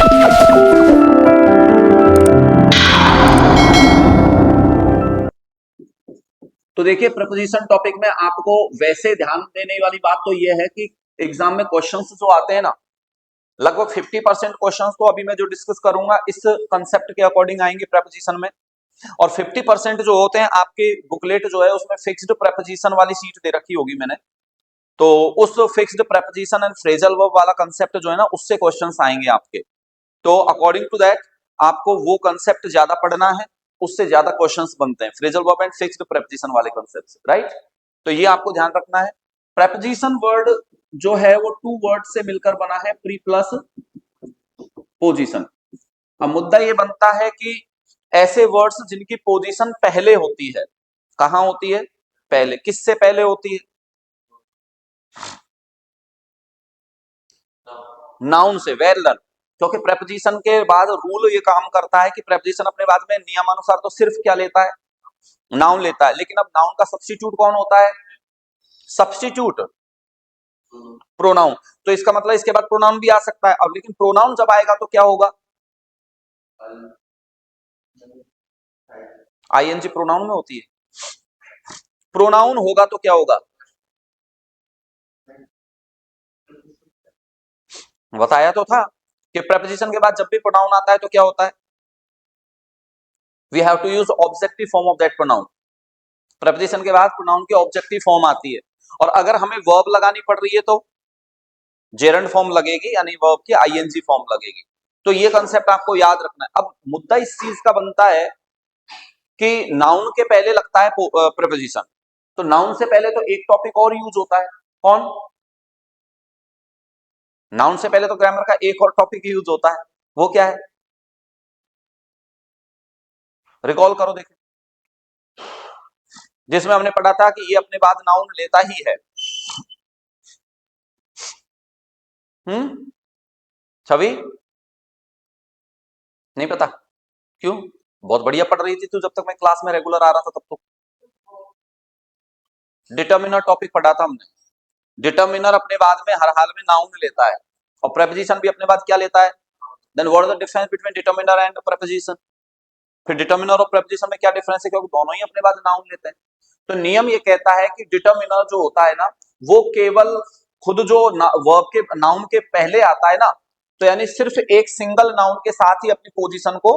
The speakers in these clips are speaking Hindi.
तो देखिए प्रपोजिशन टॉपिक में आपको वैसे ध्यान देने वाली बात तो यह है कि एग्जाम में क्वेश्चंस जो आते हैं ना, लगभग 50% क्वेश्चंस तो अभी मैं जो डिस्कस करूंगा इस कंसेप्ट के अकॉर्डिंग आएंगे प्रपोजिशन में, और 50% जो होते हैं आपके बुकलेट जो है उसमें फिक्स्ड प्रपोजिशन वाली सीट दे रखी होगी मैंने, तो उस fixed preposition and phrasal verb वाला कंसेप्ट जो है ना उससे क्वेश्चंस आएंगे आपके। तो अकॉर्डिंग टू दैट आपको वो कंसेप्ट ज्यादा पढ़ना है, उससे ज्यादा क्वेश्चंस बनते हैं phrasal verb and fixed preposition वाले कंसेप्ट, राइट। तो ये आपको ध्यान रखना है। प्रपोजिशन वर्ड जो है वो टू वर्ड से मिलकर बना है, प्री प्लस पोजीशन। अब मुद्दा ये बनता है कि ऐसे वर्ड्स जिनकी पोजीशन पहले होती है, कहां होती है? पहले। किससे पहले होती है? नाउन से। Well done. क्योंकि प्रेपोजिशन के बाद रूल ये काम करता है कि प्रेपोजिशन अपने बाद में नियमानुसार तो सिर्फ क्या लेता है? नाउन लेता है। लेकिन अब नाउन का सब्स्टिट्यूट कौन होता है? Substitute pronoun. तो इसका मतलब इसके बाद प्रोनाउन भी आ सकता है। अब लेकिन प्रोनाउन जब आएगा तो क्या होगा? आईएनजी प्रोनाउन में होती है। प्रोनाउन होगा तो क्या होगा? बताया तो था कि प्रेपोजिशन के बाद जब भी प्रोनाउन आता है तो क्या होता है? We have to use objective form of that pronoun. Preposition के बाद प्रोनाउन की ऑब्जेक्टिव फॉर्म आती है, और अगर हमें वर्ब लगानी पड़ रही है तो जेरंड फॉर्म लगेगी, यानी वर्ब की आईएनजी फॉर्म लगेगी। तो ये कंसेप्ट आपको याद रखना है। अब मुद्दा इस चीज का बनता है कि नाउन के पहले लगता है प्रेपोजिशन, तो नाउन से पहले तो एक टॉपिक और यूज होता है। कौन? नाउन से पहले तो ग्रामर का एक और टॉपिक यूज होता है। वो क्या है? रिकॉल करो देखिए। जिसमें हमने पढ़ा था कि ये अपने बाद नाउन लेता ही है। छवि नहीं पता? क्यों? बहुत बढ़िया पढ़ रही थी तू जब तक मैं क्लास में रेगुलर आ रहा था तब तो। डिटर्मिनर टॉपिक पढ़ा था हमने। डिटर्मिनर अपने बाद में हर हाल में नाउन लेता है, और प्रेपोजिशन भी अपने बाद क्या लेता है? Then what is the difference between determiner and preposition? फिर डिटर्मिनर और प्रेपोजिशन में क्या डिफरेंस है, क्योंकि दोनों ही अपने बाद नाउन लेते हैं। तो नियम ये कहता है कि डिटर्मिनर जो होता है ना, वो केवल खुद जो वर्ब के नाउन के पहले आता है ना, तो यानी सिर्फ एक सिंगल नाउन के साथ ही अपनी पोजीशन को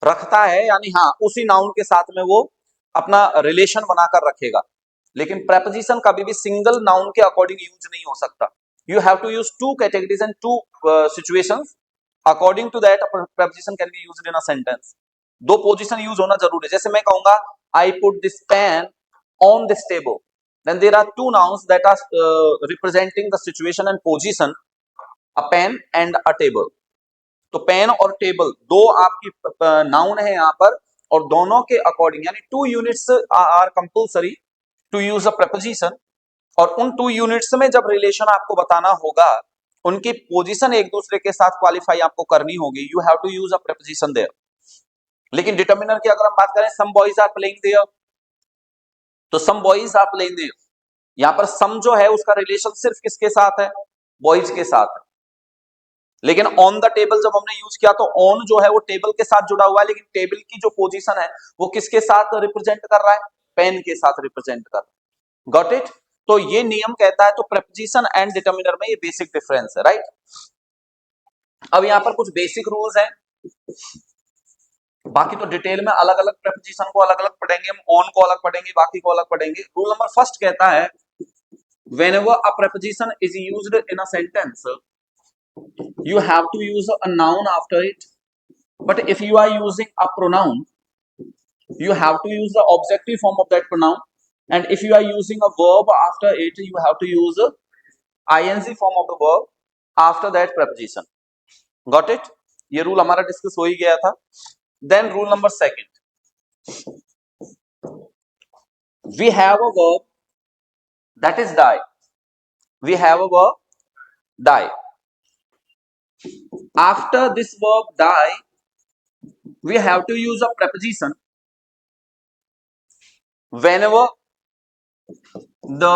रखता है, यानी हाँ उसी नाउन के साथ में वो अपना रिलेशन बनाकर रखेगा। लेकिन प्रेपोजिशन कभी भी सिंगल नाउन के अकॉर्डिंग यूज नहीं हो सकता। You have to use two categories and two situations, according to that preposition can be used in a sentence. दो पोजीशन यूज होना जरूरी है। जैसे मैं कहूंगा I put this pen on this table, then there are two nouns that are representing the situation and position, a pen and a table. तो पेन और टेबल दो आपकी नाउन है यहाँ पर, और दोनों के अकॉर्डिंग यानी two units are compulsory to use a preposition, और उन टू यूनिट्स में जब रिलेशन आपको बताना होगा, उनकी पोजीशन एक दूसरे के साथ क्वालिफाई आपको करनी होगी, you have to use a preposition there. लेकिन डिटर्मिनर की अगर हम बात करें, some boys are playing there, तो some boys are playing there, यहां पर सम जो है उसका रिलेशन सिर्फ किसके साथ है? बॉयज के साथ है। लेकिन ऑन द टेबल जब हमने यूज किया तो ऑन जो है वो टेबल के साथ जुड़ा हुआ है, लेकिन टेबल की जो पोजीशन है वो किसके साथ रिप्रेजेंट कर रहा है? पेन के साथ रिप्रेजेंट कर रहा है। Got it? तो ये नियम कहता है, तो प्रेपोजिशन एंड डिटर्मिनर में ये बेसिक डिफरेंस है, राइट। अब यहां पर कुछ बेसिक रूल्स हैं, बाकी तो डिटेल में अलग अलग प्रेपोजिशन को अलग अलग पढ़ेंगे, हम ऑन को अलग पढ़ेंगे, बाकी को अलग पढ़ेंगे। रूल नंबर फर्स्ट कहता है, whenever a preposition is used in a sentence, you have to use a noun after it. But if you are using a pronoun, you have to use the objective form of that pronoun. And if you are using a verb after it, you have to use a ing form of the verb after that preposition. Got it? ये रूल हमारा डिस्कस हो ही गया था। Then rule number second, we have a verb that is die. We have a verb die. After this verb die, we have to use a preposition whenever the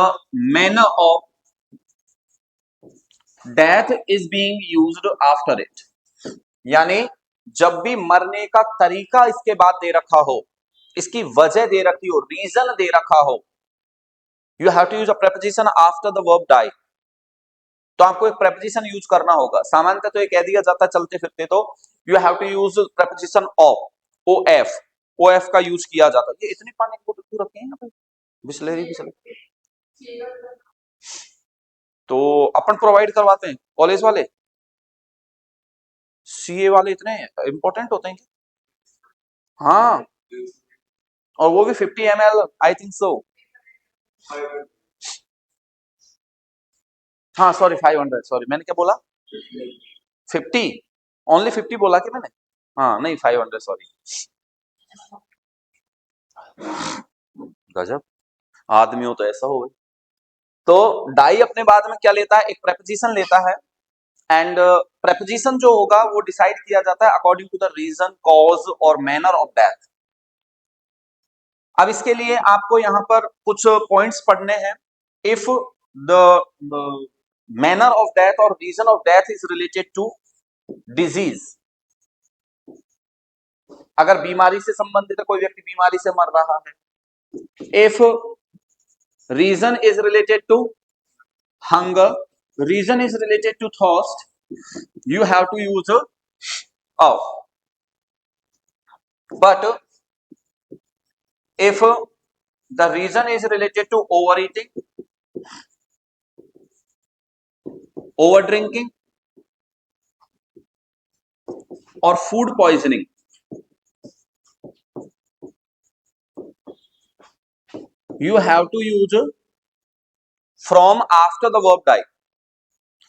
manner of death is being used after it. यानी जब भी मरने का तरीका इसके बाद दे रखा हो, इसकी वजह दे रखी हो, रीजन दे रखा हो, you have to use a preposition after the verb die. तो आपको एक प्रेपोजिशन यूज करना होगा। सामान्यतः तो ये कह दिया जाता चलते फिरते, तो you have to use preposition of, O F, O F का यूज किया जाता है। ये इतनी पानी की बोतल क्यों रखी है यहाँ पे, बिस्लरी बिस्लरी। तो अपन प्रोवाइड करवाते हैं कॉलेज वाले, सीए वाले इतने इंपॉर्टेंट होते हैं क्या? हाँ, और वो भी 50 ml, आई थिंक सो। हाँ सॉरी 500, सॉरी मैंने क्या बोला, 50, ओनली 50 बोला कि मैंने, हाँ नहीं 500, सॉरी। गजब आदमी हो तो ऐसा हो। तो डाई अपने बाद में क्या लेता है, एक प्रेपोजिशन लेता है, एंड प्रेपोजिशन जो होगा वो डिसाइड किया जाता है according to the reason, cause और मैनर ऑफ डेथ। अब इसके लिए आपको यहां पर कुछ पॉइंट्स पढ़ने हैं। If the manner of death और reason of death is related to disease, अगर बीमारी से संबंधित है, कोई व्यक्ति बीमारी से मर रहा है। If reason is related to hunger, reason is related to thirst, you have to use of. But if the reason is related to overeating, over drinking or food poisoning, you have to use from after the verb die.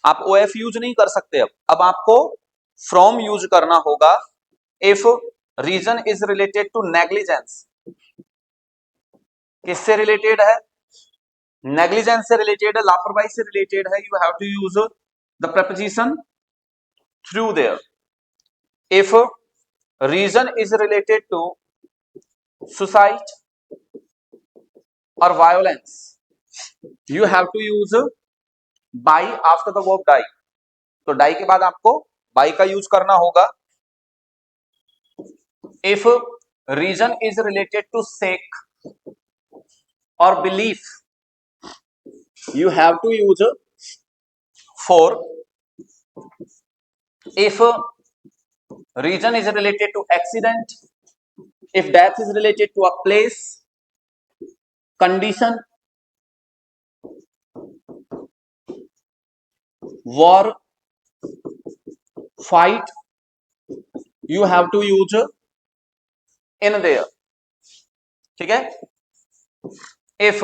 आप OF यूज नहीं कर सकते। अब आपको from यूज करना होगा। If reason is related to negligence, किससे रिलेटेड है, नेग्लिजेंस से रिलेटेड है, लापरवाही से रिलेटेड है, you have to use the preposition through there. If reason is related to suicide or violence, you have to use by after the verb die. तो die के बाद आपको by का यूज करना होगा। If reason is related to sake or belief, you have to use for. If reason is related to accident, if death is related to a place, condition, war, fight, you have to use in there. ठीक है। If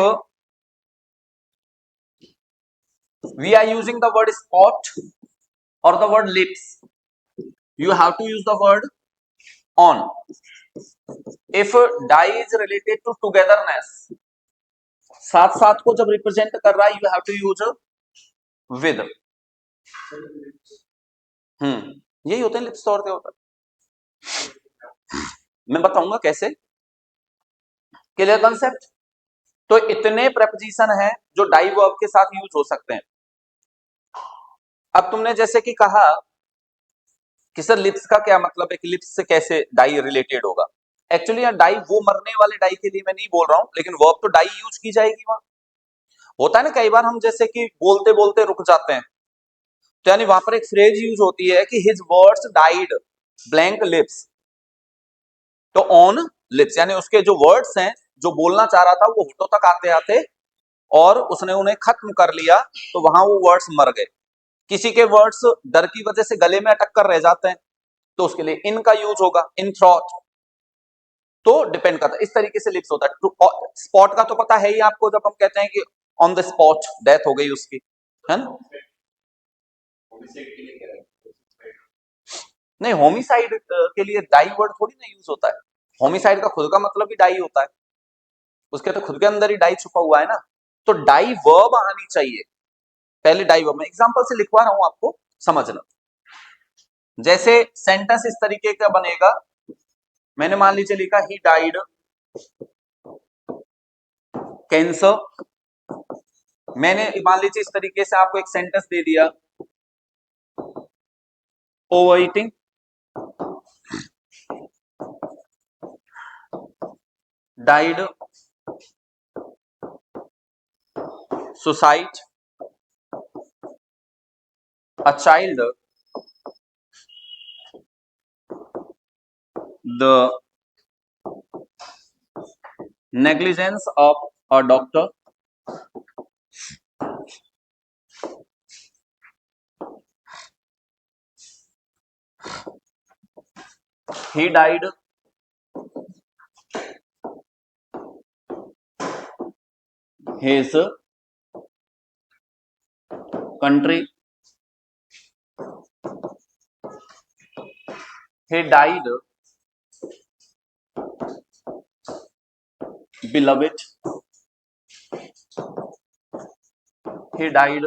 we are using the word spot or the word lips, you have to use the word on. If die is related to togetherness, साथ साथ को जब रिप्रेजेंट कर रहा है, you have to use with. यही होते हैं लिप्स, तौर पे होता है। मैं बताऊंगा कैसे, क्लियर कंसेप्ट। तो इतने प्रेपोजिशन हैं जो डाई वर्ब के साथ यूज हो सकते हैं। अब तुमने जैसे कि कहा कि सर लिप्स का क्या मतलब है, कि लिप्स से कैसे डाई रिलेटेड होगा। एक्चुअली यार डाई वो मरने वाले डाई के लिए मैं नहीं बोल रहा हूं, लेकिन वर्ब तो डाई यूज की जाएगी वहां। होता है ना कई बार हम जैसे कि बोलते बोलते रुक जाते हैं, तो यानी वहां पर एक फ्रेज यूज होती है कि his words died blank lips, तो ऑन लिप्स, यानी उसके जो वर्ड्स हैं, जो बोलना चाह रहा था वो होठों तक आते आते और उसने उन्हें खत्म कर लिया, तो वहां वो वर्ड्स मर गए। किसी के वर्ड्स डर की वजह से गले में अटक कर रह जाते हैं, तो उसके लिए इन का यूज होगा, इन थ्रॉट। तो डिपेंड करता है, इस तरीके से लिप्स होता है। स्पॉट का तो पता है ही आपको, जब हम कहते हैं कि ऑन द स्पॉट डेथ हो गई उसकी, है ना। नहीं, होमिसाइड के लिए डाई वर्ड थोड़ी ना यूज होता है। होमिसाइड का खुद का मतलब ही डाई होता है, उसके तो खुद के अंदर ही डाई छुपा हुआ है ना। तो डाई वर्ब आनी चाहिए पहले, डाई वर्ब। मैं एग्जांपल से लिखवा रहा हूं आपको समझना। जैसे सेंटेंस इस तरीके का बनेगा, मैंने मान लीजिए लिखा ही डाइड कैंसर। मैंने मान लीजिए इस तरीके से आपको एक सेंटेंस दे दिया, over eating. died suicide a child, the negligence of a doctor, he died his country, he died beloved, he died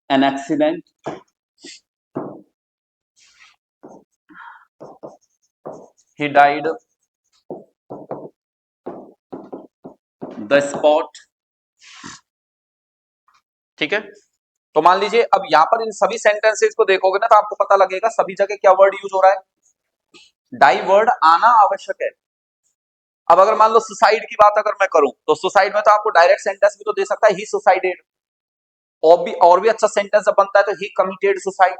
an accident, he died the spot। ठीक है, तो मान लीजिए अब यहां पर इन सभी सेंटेंसेस को देखोगे ना तो आपको पता लगेगा सभी जगह क्या वर्ड यूज हो रहा है, डाई वर्ड आना आवश्यक है। अब अगर मान लो सुसाइड की बात अगर मैं करूं तो सुसाइड में तो आपको डायरेक्ट सेंटेंस भी तो दे सकता है ही सुसाइडेड, और भी अच्छा सेंटेंस जब बनता है तो ही कमिटेड सुसाइड,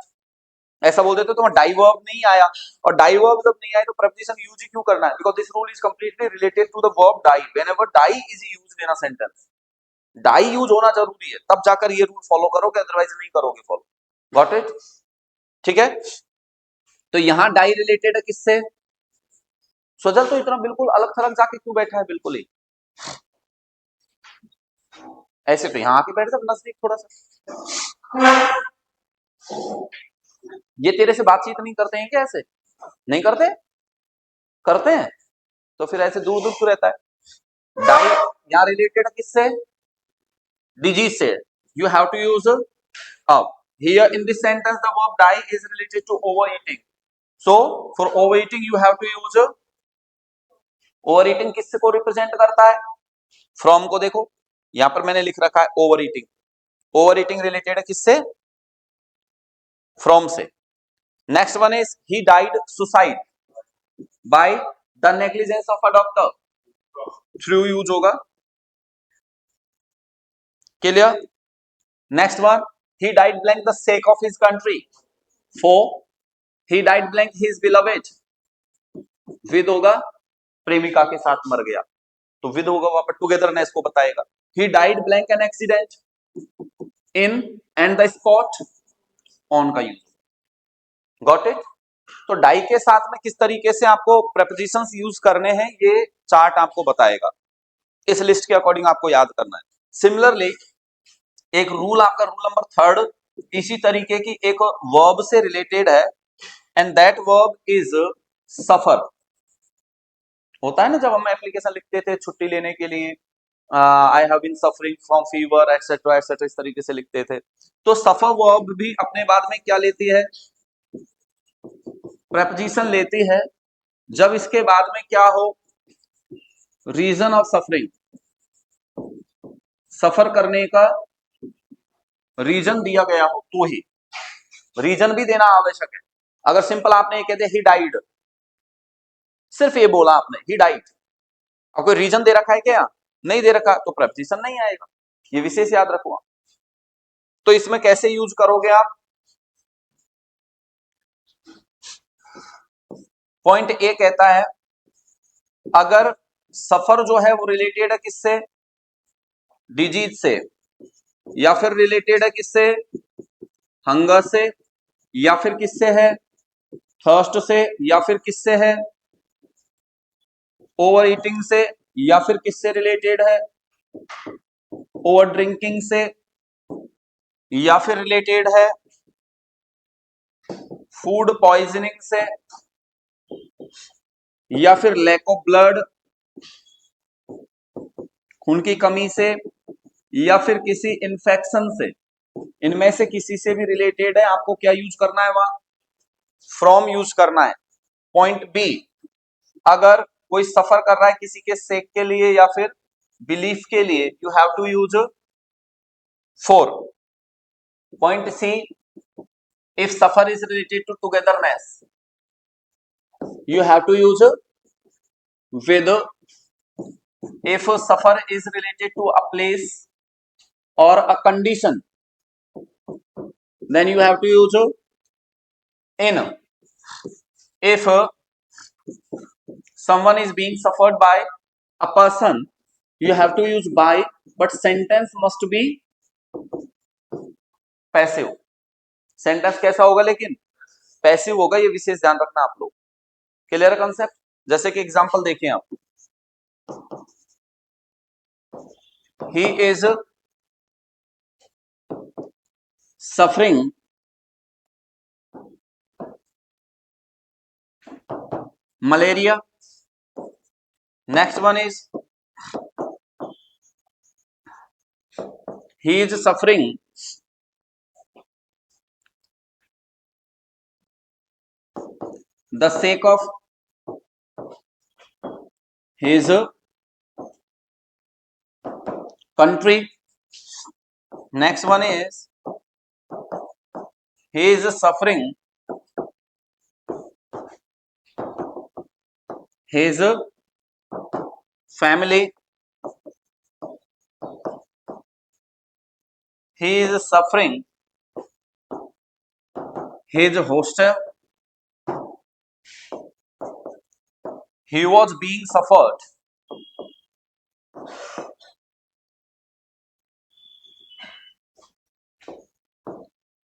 ऐसा बोल देते तो डाई वर्ब नहीं आया। और डाई वर्ब जब नहीं आए तो प्रेपोजिशन यूज ही क्यों करना है, because this rule is completely related to the verb die, whenever die is used in a sentence, die use होना जरूरी है, तब जाकर ये रूल फॉलो करोगे, अदरवाइज नहीं करोगे फॉलो। Got it? ठीक है, तो यहां डाई रिलेटेड है किससे? सजल तो इतना बिल्कुल अलग थलग जाके क्यों बैठा है, बिल्कुल ही ऐसे तो यहां आके बैठ जा नजदीक थोड़ा सा। ये तेरे से बातचीत नहीं करते हैं क्या? ऐसे नहीं करते? करते हैं तो फिर ऐसे दूर दूर क्यों रहता है? डाई यहां रिलेटेड किससे? डिजीज से। यू हैव टू यूज अब here in this sentence the verb die is related to overeating, so for overeating you have to use overeating किससे को रिप्रेजेंट करता है? फ्रॉम को देखो यहां पर मैंने लिख रखा है overeating, overeating रिलेटेड है किससे? फ्रॉम से। Next one is he died suicide by the negligence of a doctor, through use होगा। Clear? Next one he died blank the sake of his country, for he died blank his beloved, with होगा प्रेमिका के साथ मर गया, तो विद होगा वहां पर टुगेदरनेस को बताएगा। He died blank an accident, in and the spot, on का यूज। Got it? तो डाई के साथ में किस तरीके से आपको प्रेपोजिशंस यूज करने हैं ये चार्ट आपको बताएगा, इस लिस्ट के अकॉर्डिंग आपको याद करना है। सिमिलरली एक रूल आपका रूल नंबर 3 इसी तरीके की एक वर्ब से रिलेटेड है, एंड दैट वर्ब इज सफर। होता है ना जब हम एप्लीकेशन लिखते थे छुट्टी लेने के लिए, I have been suffering from fever etcetera etcetera, इस तरीके से लिखते थे। तो सफर वर्ब भी अपने बाद में क्या लेती है? प्रेपोजिशन लेती है जब इसके बाद में क्या हो? रीजन ऑफ सफरिंग, सफर करने का रीजन दिया गया हो तो ही, रीजन भी देना आवश्यक है। अगर सिंपल आपने ये कह दिया ही डाइड, सिर्फ ये बोला आपने ही डाइड, और कोई रीजन दे रखा है क्या? नहीं दे रखा, तो प्रेपोजिशन नहीं आएगा, ये विशेष याद रखो। तो इसमें कैसे यूज करोगे आप? पॉइंट ए कहता है अगर सफर जो है वो रिलेटेड है किससे? डिजीज से, या फिर रिलेटेड है किससे? हंगर से, या फिर किससे है? थर्स्ट से, या फिर किससे है? ओवर ईटिंग से, या फिर किससे रिलेटेड है? ओवर ड्रिंकिंग से, या फिर रिलेटेड है फूड पॉइजनिंग से, या फिर लैक ऑफ ब्लड, खून की कमी से, या फिर किसी इन्फेक्शन से, इनमें से किसी से भी रिलेटेड है, आपको क्या यूज करना है? वहां फ्रॉम यूज करना है। पॉइंट बी, अगर कोई सफर कर रहा है किसी के सेक के लिए या फिर बिलीफ के लिए, you have to use for. Point C, if suffer is related to togetherness, you have to use with if suffer is related to a place or a condition, then you have to use in. If someone is being suffered by a person, you have to use by, but sentence must be passive. Sentence कैसा होगा लेकिन पैसिव होगा, ये विशेष ध्यान रखना आप लोग. क्लियर है कंसेप्ट? जैसे कि एग्जांपल देखिए आप, he is suffering malaria. Next one is he is suffering the sake of his country. Next one is he is suffering his family. He is suffering his hostel. He was being suffered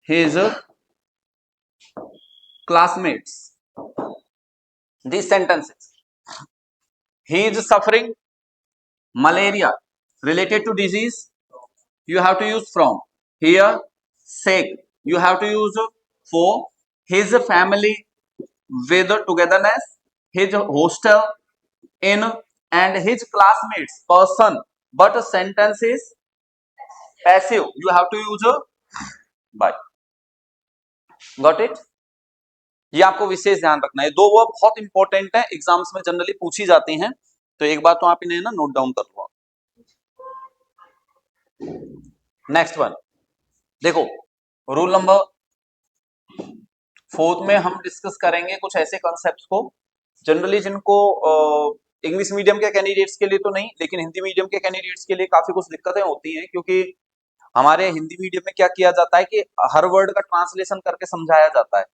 his classmates. These sentences. He is suffering malaria, related to disease, you have to use from. Here sake, you have to use for. His family, with togetherness. His hostel, in. And his classmates, person, but sentence is passive, you have to use by. Got it? ये आपको विशेष ध्यान रखना है. दो वर्ब बहुत इंपॉर्टेंट है, एग्जाम्स में जनरली पूछी जाती हैं, तो एक बार तो आप इन्हें ना नोट डाउन कर लो. नेक्स्ट वन देखो, रूल नंबर 4 में हम डिस्कस करेंगे कुछ ऐसे कॉन्सेप्ट्स को जनरली जिनको इंग्लिश मीडियम के कैंडिडेट्स के लिए तो नहीं, लेकिन हिंदी मीडियम के कैंडिडेट्स के लिए काफी कुछ दिक्कतें होती हैं, क्योंकि हमारे हिंदी मीडियम में क्या किया जाता है कि हर वर्ड का ट्रांसलेशन करके समझाया जाता है.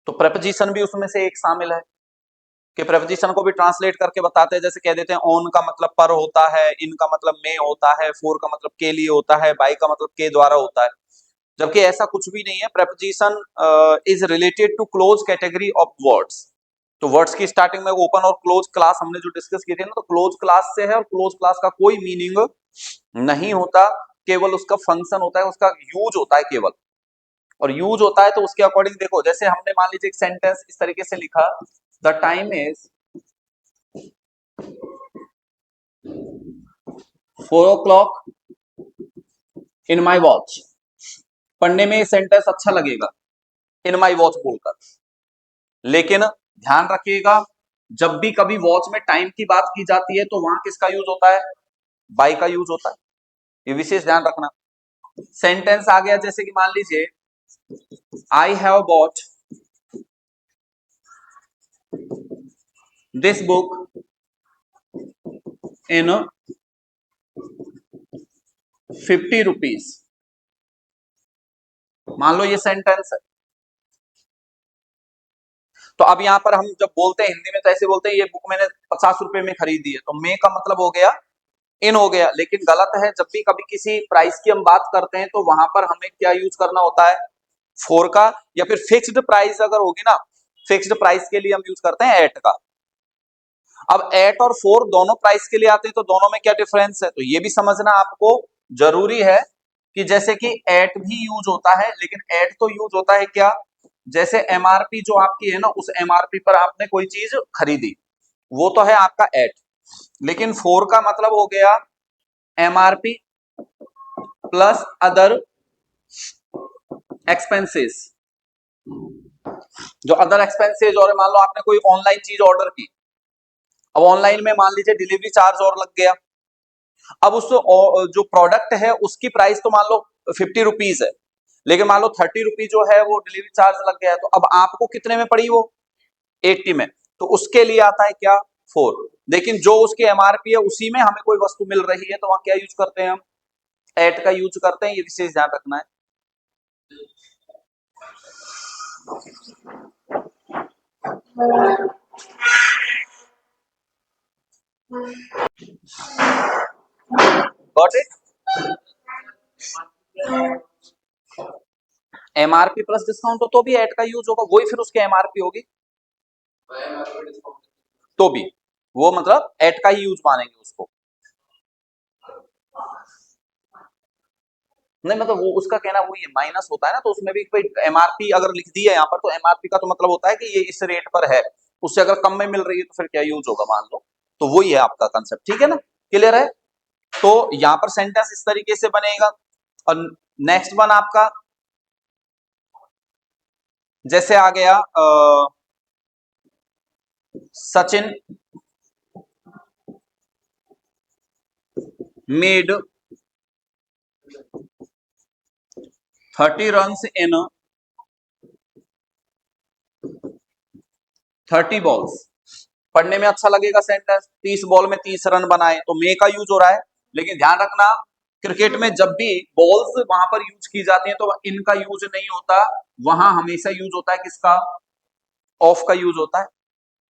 तो प्रेपोजिशन भी उसमें से एक शामिल है कि प्रेपोजिशन को भी ट्रांसलेट करके बताते हैं. जैसे कह देते हैं ऑन का मतलब पर होता है, इन का मतलब में होता है, फॉर का मतलब के लिए होता है, बाय का मतलब के द्वारा होता है, जबकि ऐसा कुछ भी नहीं है. Preposition is related to close category of words. तो वर्ड्स की स्टार्टिंग में ओपन और क्लोज क्लास हमने जो डिस्कस की थी ना, तो क्लोज क्लास से है, और क्लोज क्लास का कोई मीनिंग नहीं होता, केवल उसका फंक्शन होता है, उसका यूज होता है केवल. और यूज होता है तो उसके अकॉर्डिंग देखो, जैसे हमने मान लीजिए एक सेंटेंस इस तरीके से लिखा, the time is 4 o'clock in my watch. पढ़ने में सेंटेंस अच्छा लगेगा इन माई वॉच बोलकर, लेकिन ध्यान रखिएगा जब भी कभी वॉच में टाइम की बात की जाती है तो वहां किसका यूज होता है? बाय का यूज होता है. ये विशेष ध्यान रखना. सेंटेंस आ गया जैसे कि मान लीजिए I have bought this book in 50 rupees. मान लो ये सेंटेंस है. तो अब यहां पर हम जब बोलते हैं हिंदी में तो ऐसे बोलते हैं ये बुक मैंने 50 रुपए में खरीदी है, तो मे का मतलब हो गया इन हो गया. लेकिन गलत है, जब भी कभी किसी प्राइस की हम बात करते हैं तो वहां पर हमें क्या यूज करना होता है? फोर का, या फिर फिक्स्ड प्राइस अगर होगी ना, फिक्स्ड प्राइस के लिए हम यूज करते हैं एट का. अब एट और फोर दोनों प्राइस के लिए आते हैं, तो दोनों में क्या डिफरेंस है? तो ये भी समझना आपको जरूरी है कि जैसे कि एट भी यूज होता है, लेकिन एट तो यूज होता है क्या? जैसे एमआरपी जो आपकी है ना, उस एमआरपी पर आपने कोई चीज खरीदी, वो तो है आपका एट. लेकिन फोर का मतलब हो गया एमआरपी प्लस अदर एक्सपेंसेस. जो अदर एक्सपेंसेस, और मान लो आपने कोई ऑनलाइन चीज ऑर्डर की, अब ऑनलाइन में मान लीजिए डिलीवरी चार्ज और लग गया. अब उस जो प्रोडक्ट है उसकी प्राइस तो मान लो 50 रुपीज है, लेकिन मान लो 30 रुपीज जो है वो डिलीवरी चार्ज लग गया है, तो अब आपको कितने में पड़ी वो? 80 में, तो उसके लिए आता है क्या 4। लेकिन जो उसके एमआरपी है उसी में हमें कोई वस्तु मिल रही है तो वहां क्या यूज करते हैं हम, एट का यूज करते हैं। ये विशेष ध्यान रखना है। Got it. MRP plus discount हो तो भी एट का यूज होगा, वही फिर उसके एमआरपी होगी तो भी वो मतलब एट का ही यूज मानेंगे उसको। नहीं मतलब वो उसका कहना वही है, माइनस होता है ना, तो उसमें भी कोई एमआरपी अगर लिख दी है यहाँ पर तो एमआरपी का तो मतलब होता है कि ये इस रेट पर है, उससे अगर कम में मिल रही है तो फिर क्या यूज होगा मान लो। तो वही है आपका कंसेप्ट, ठीक है ना, क्लियर है। तो यहां पर सेंटेंस इस तरीके से बनेगा। और नेक्स्ट वन आपका जैसे आ गया Sachin made 30 runs in 30 balls. पढ़ने में अच्छा लगेगा सेंटेंस, 30 बॉल में 30 रन बनाए, तो मे का यूज हो रहा है। लेकिन ध्यान रखना क्रिकेट में जब भी बॉल्स वहां पर यूज की जाती हैं तो इनका यूज नहीं होता, वहां हमेशा यूज होता है किसका, ऑफ का यूज होता है।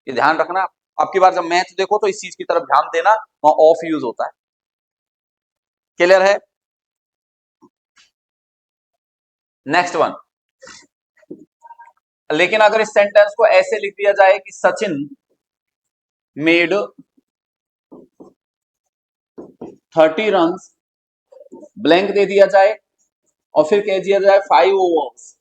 ये ध्यान रखना। आपकी बार जब मैथ देखो तो इस चीज की तरफ ध्यान देना, वहां ऑफ यूज होता है। क्लियर है। Next one. लेकिन अगर इस सेंटेंस को ऐसे लिख दिया जाए कि सचिन मेड 30 रन्स, ब्लैंक दे दिया जाए और फिर कह दिया जाए 5 ओवर्स,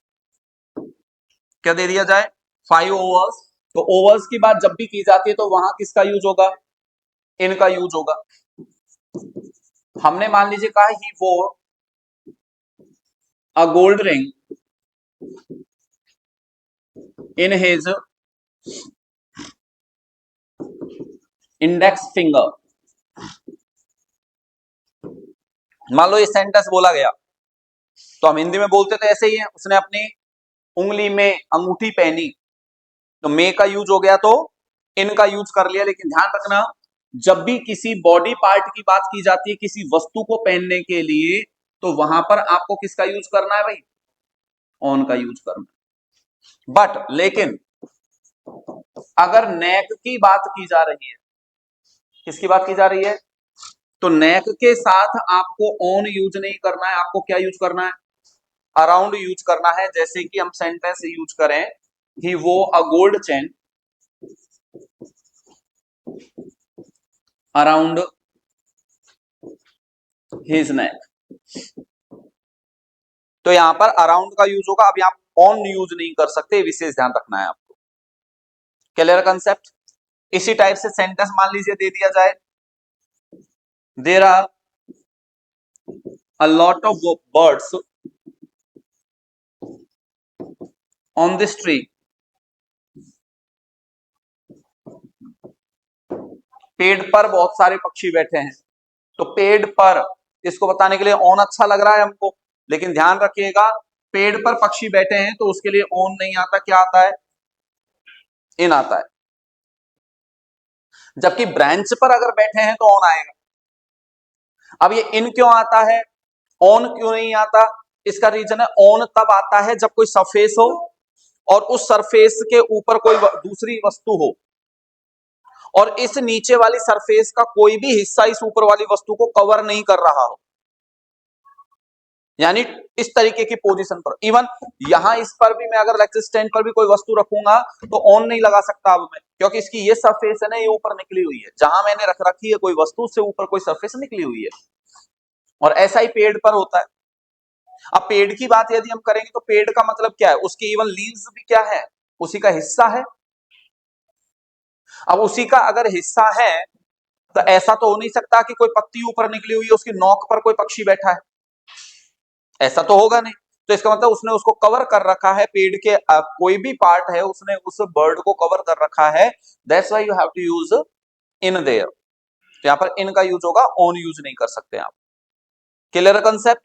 क्या दे दिया जाए 5 ओवर्स, तो ओवर्स की बात जब भी की जाती है तो वहां किसका यूज होगा, इनका यूज होगा। हमने मान लीजिए कहा ही वो a gold ring in his index finger. मान लो ये सेंटेंस बोला गया तो हम हिंदी में बोलते तो ऐसे ही है, उसने अपनी उंगली में अंगूठी पहनी, तो मे का यूज हो गया तो इनका यूज कर लिया। लेकिन ध्यान रखना जब भी किसी बॉडी पार्ट की बात की जाती है किसी वस्तु को पहनने के लिए, तो वहां पर आपको किसका यूज करना है भाई, ऑन का यूज करना है। बट लेकिन अगर नेक की बात की जा रही है, किसकी बात की जा रही है, तो नेक के साथ आपको ऑन यूज नहीं करना है, आपको क्या यूज करना है, अराउंड यूज करना है। जैसे कि हम सेंटेंस यूज करें ही वो a gold chain around his neck, तो यहां पर अराउंड का यूज होगा। अब यहां ऑन यूज नहीं कर सकते, विशेष ध्यान रखना है आपको। Clear concept. इसी टाइप से सेंटेंस मान लीजिए दे दिया जाए there are a lot of birds on this tree, पेड़ पर बहुत सारे पक्षी बैठे हैं। तो पेड़ पर इसको बताने के लिए ऑन अच्छा लग रहा है हमको, लेकिन ध्यान रखिएगा पेड़ पर पक्षी बैठे हैं तो उसके लिए ऑन नहीं आता, क्या आता है, इन आता है। जबकि ब्रांच पर अगर बैठे हैं तो ऑन आएगा। अब ये इन क्यों आता है, ऑन क्यों नहीं आता, इसका रीजन है ऑन तब आता है जब कोई सरफेस हो और उस सरफेस के ऊपर कोई दूसरी वस्तु हो और इस नीचे वाली सरफेस का कोई भी हिस्सा इस ऊपर वाली वस्तु को कवर नहीं कर रहा हो, यानी इस तरीके की पोजीशन पर। इवन यहां इस पर भी मैं अगर लेक्चर स्टैंड पर भी कोई वस्तु रखूंगा तो ऑन नहीं लगा सकता अब मैं, क्योंकि इसकी ये सरफेस है ना, ये ऊपर निकली हुई है, जहां मैंने रख रखी है कोई वस्तु उससे ऊपर कोई सरफेस निकली हुई है। और ऐसा ही पेड़ पर होता है। अब पेड़ की बात यदि हम करेंगे तो पेड़ का मतलब क्या है, उसकी इवन लीव्स भी क्या है, उसी का हिस्सा है। अब उसी का अगर हिस्सा है तो ऐसा तो हो नहीं सकता कि कोई पत्ती ऊपर निकली हुई है उसकी नोक पर कोई पक्षी बैठा है, ऐसा तो होगा नहीं। तो इसका मतलब उसने उसको कवर कर रखा है, पेड़ के कोई भी पार्ट है उसने उस बर्ड को कवर कर रखा है। That's why you have to use in there. तो यहां पर इन का यूज होगा, ऑन यूज नहीं कर सकते आप। क्लियर कंसेप्ट,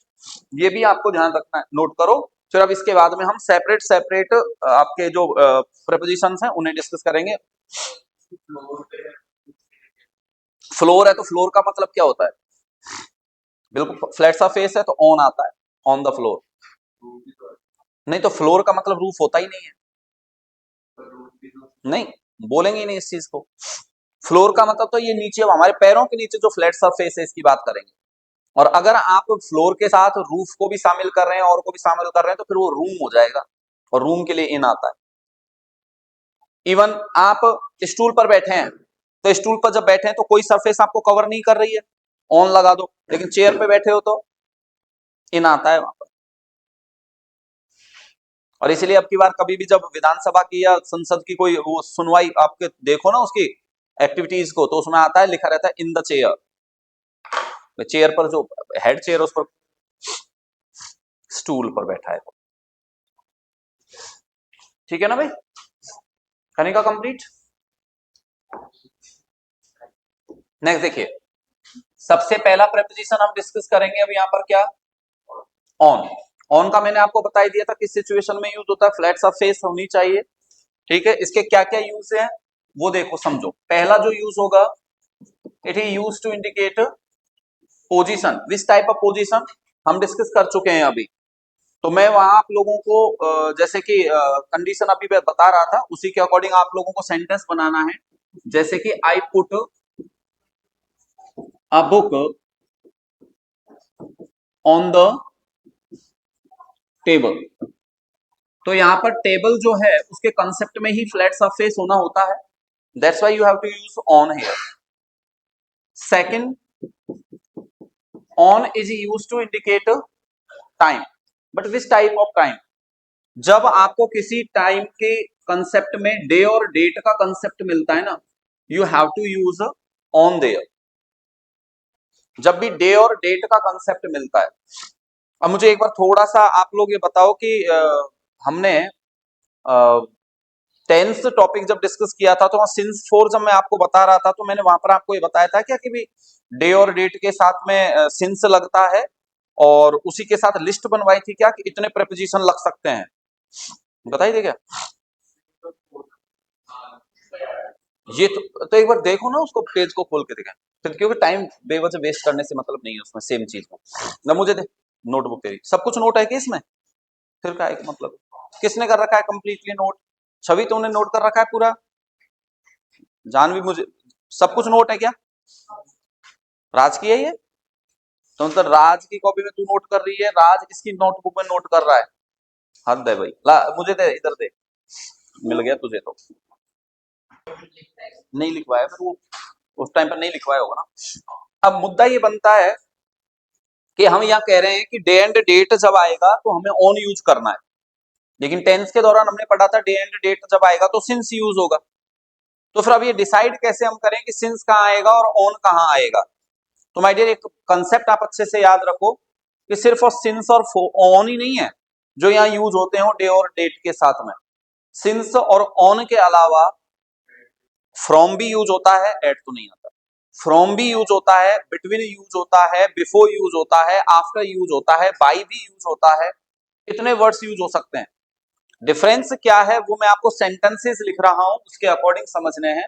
ये भी आपको ध्यान रखना है, नोट करो। फिर अब इसके बाद में हम सेपरेट सेपरेट आपके जो प्रपोजिशंस हैं उन्हें डिस्कस करेंगे। फ्लोर है तो फ्लोर का मतलब क्या होता है? बिल्कुल फ्लैट सा फेस है तो ऑन आता है, ऑन द फ्लोर। नहीं तो फ्लोर का मतलब रूफ होता ही नहीं है, नहीं बोलेंगे ही नहीं इस चीज को। फ्लोर का मतलब तो ये नीचे हमारे पैरों के नीचे जो फ्लैट सरफेस है इसकी बात करेंगे। और अगर आप फ्लोर के साथ रूफ को भी शामिल कर रहे हैं और को भी शामिल कर रहे हैं तो फिर वो रूम हो जाएगा, और रूम के लिए इन आता है। इवन आप स्टूल पर बैठे हैं तो स्टूल पर जब बैठे हैं तो कोई सरफेस आपको कवर नहीं कर रही है, ऑन लगा दो, लेकिन चेयर पे बैठे हो तो इन आता है वहां पर। और इसलिए अब की बार कभी भी जब विधानसभा की या संसद की कोई वो सुनवाई आपके देखो ना उसकी एक्टिविटीज को, तो उसमें आता है, लिखा रहता है इन द चेयर। चेयर पर जो हेड चेयर उस पर स्टूल पर बैठा है। ठीक है ना भाई, करने का कंप्लीट। नेक्स्ट देखिए, सबसे पहला प्रेपोजिशन हम डिस्कस करेंगे अब यहाँ पर क्या, ऑन। ऑन का मैंने आपको बता ही दिया था किस सिचुएशन में यूज होता है, फ्लैट सरफेस होनी चाहिए। ठीक है, इसके क्या क्या यूज है वो देखो समझो। पहला जो यूज होगा, it is use to indicate position. Which type of position हम डिस्कस कर चुके हैं अभी। तो मैं वहां आप लोगों को जैसे कि कंडीशन अभी मैं बता रहा था उसी के अकॉर्डिंग आप लोगों को सेंटेंस बनाना है। जैसे कि I put a book on the table. तो यहाँ पर टेबल जो है उसके कंसेप्ट में ही फ्लैट सरफेस होना होता है, that's why you have to use on here. Second, on is use to indicate time, but which type of time? जब आपको किसी टाइम के कंसेप्ट में डे और डेट का कंसेप्ट मिलता है ना, you have to use on there. जब भी डे और डेट का कंसेप्ट मिलता है। अब मुझे एक बार थोड़ा सा आप लोग ये बताओ कि हमने टेंस टॉपिक जब डिस्कस किया था तो वहां सिंस फोर जब मैं आपको बता रहा था तो मैंने वहां पर आपको ये बताया था क्या कि भी डे और डेट के साथ में सिंस लगता है, और उसी के साथ लिस्ट बनवाई थी क्या कि इतने प्रेपोजिशन लग सकते हैं, बताइए दे क्या ये तो एक बार देखो ना उसको, पेज को खोल के दिखाएं फिर, क्योंकि टाइम बेवजह वेस्ट करने से मतलब नहीं है उसमें सेम चीज में ना। मुझे दे नोटबुक तेरी, सब कुछ नोट है कि इसमें? फिर क्या है मतलब, किसने कर रखा है कंप्लीटली नोट? छवि तुमने नोट कर रखा है पूरा? जान भी मुझे सब कुछ नोट है क्या? राज की है ये? तो मतलब राज की कॉपी में तू नोट कर रही है, राज इसकी नोटबुक में नोट कर रहा है। हद है भाई, ला मुझे दे, इधर दे। मिल गया तुझे तो। नहीं लिखवाया फिर वो, उस टाइम पर नहीं लिखवाया होगा ना। अब मुद्दा ये बनता है कि हम यहाँ कह रहे हैं कि डे एंड डेट जब आएगा तो हमें ऑन यूज करना है, लेकिन टेंस के दौरान हमने पढ़ा था डे एंड डेट जब आएगा तो सिंस यूज होगा। तो फिर अब ये डिसाइड कैसे हम करें कि सिंस कहाँ आएगा और ऑन कहाँ आएगा? तो माय डियर, एक कंसेप्ट आप अच्छे से याद रखो कि सिर्फ और सिंस और ऑन ही नहीं है जो यहाँ यूज होते हो डे और डेट के साथ में। सिंस और ऑन के अलावा फ्रॉम भी यूज होता है, एट तो नहीं आता। फ्रॉम भी यूज होता है, बिटवीन यूज होता है, बिफोर यूज होता है, आफ्टर यूज होता है, बाई भी यूज होता है। इतने वर्ड्स यूज हो सकते हैं। डिफरेंस क्या है वो मैं आपको सेंटेंसेस लिख रहा हूं उसके अकॉर्डिंग समझने हैं।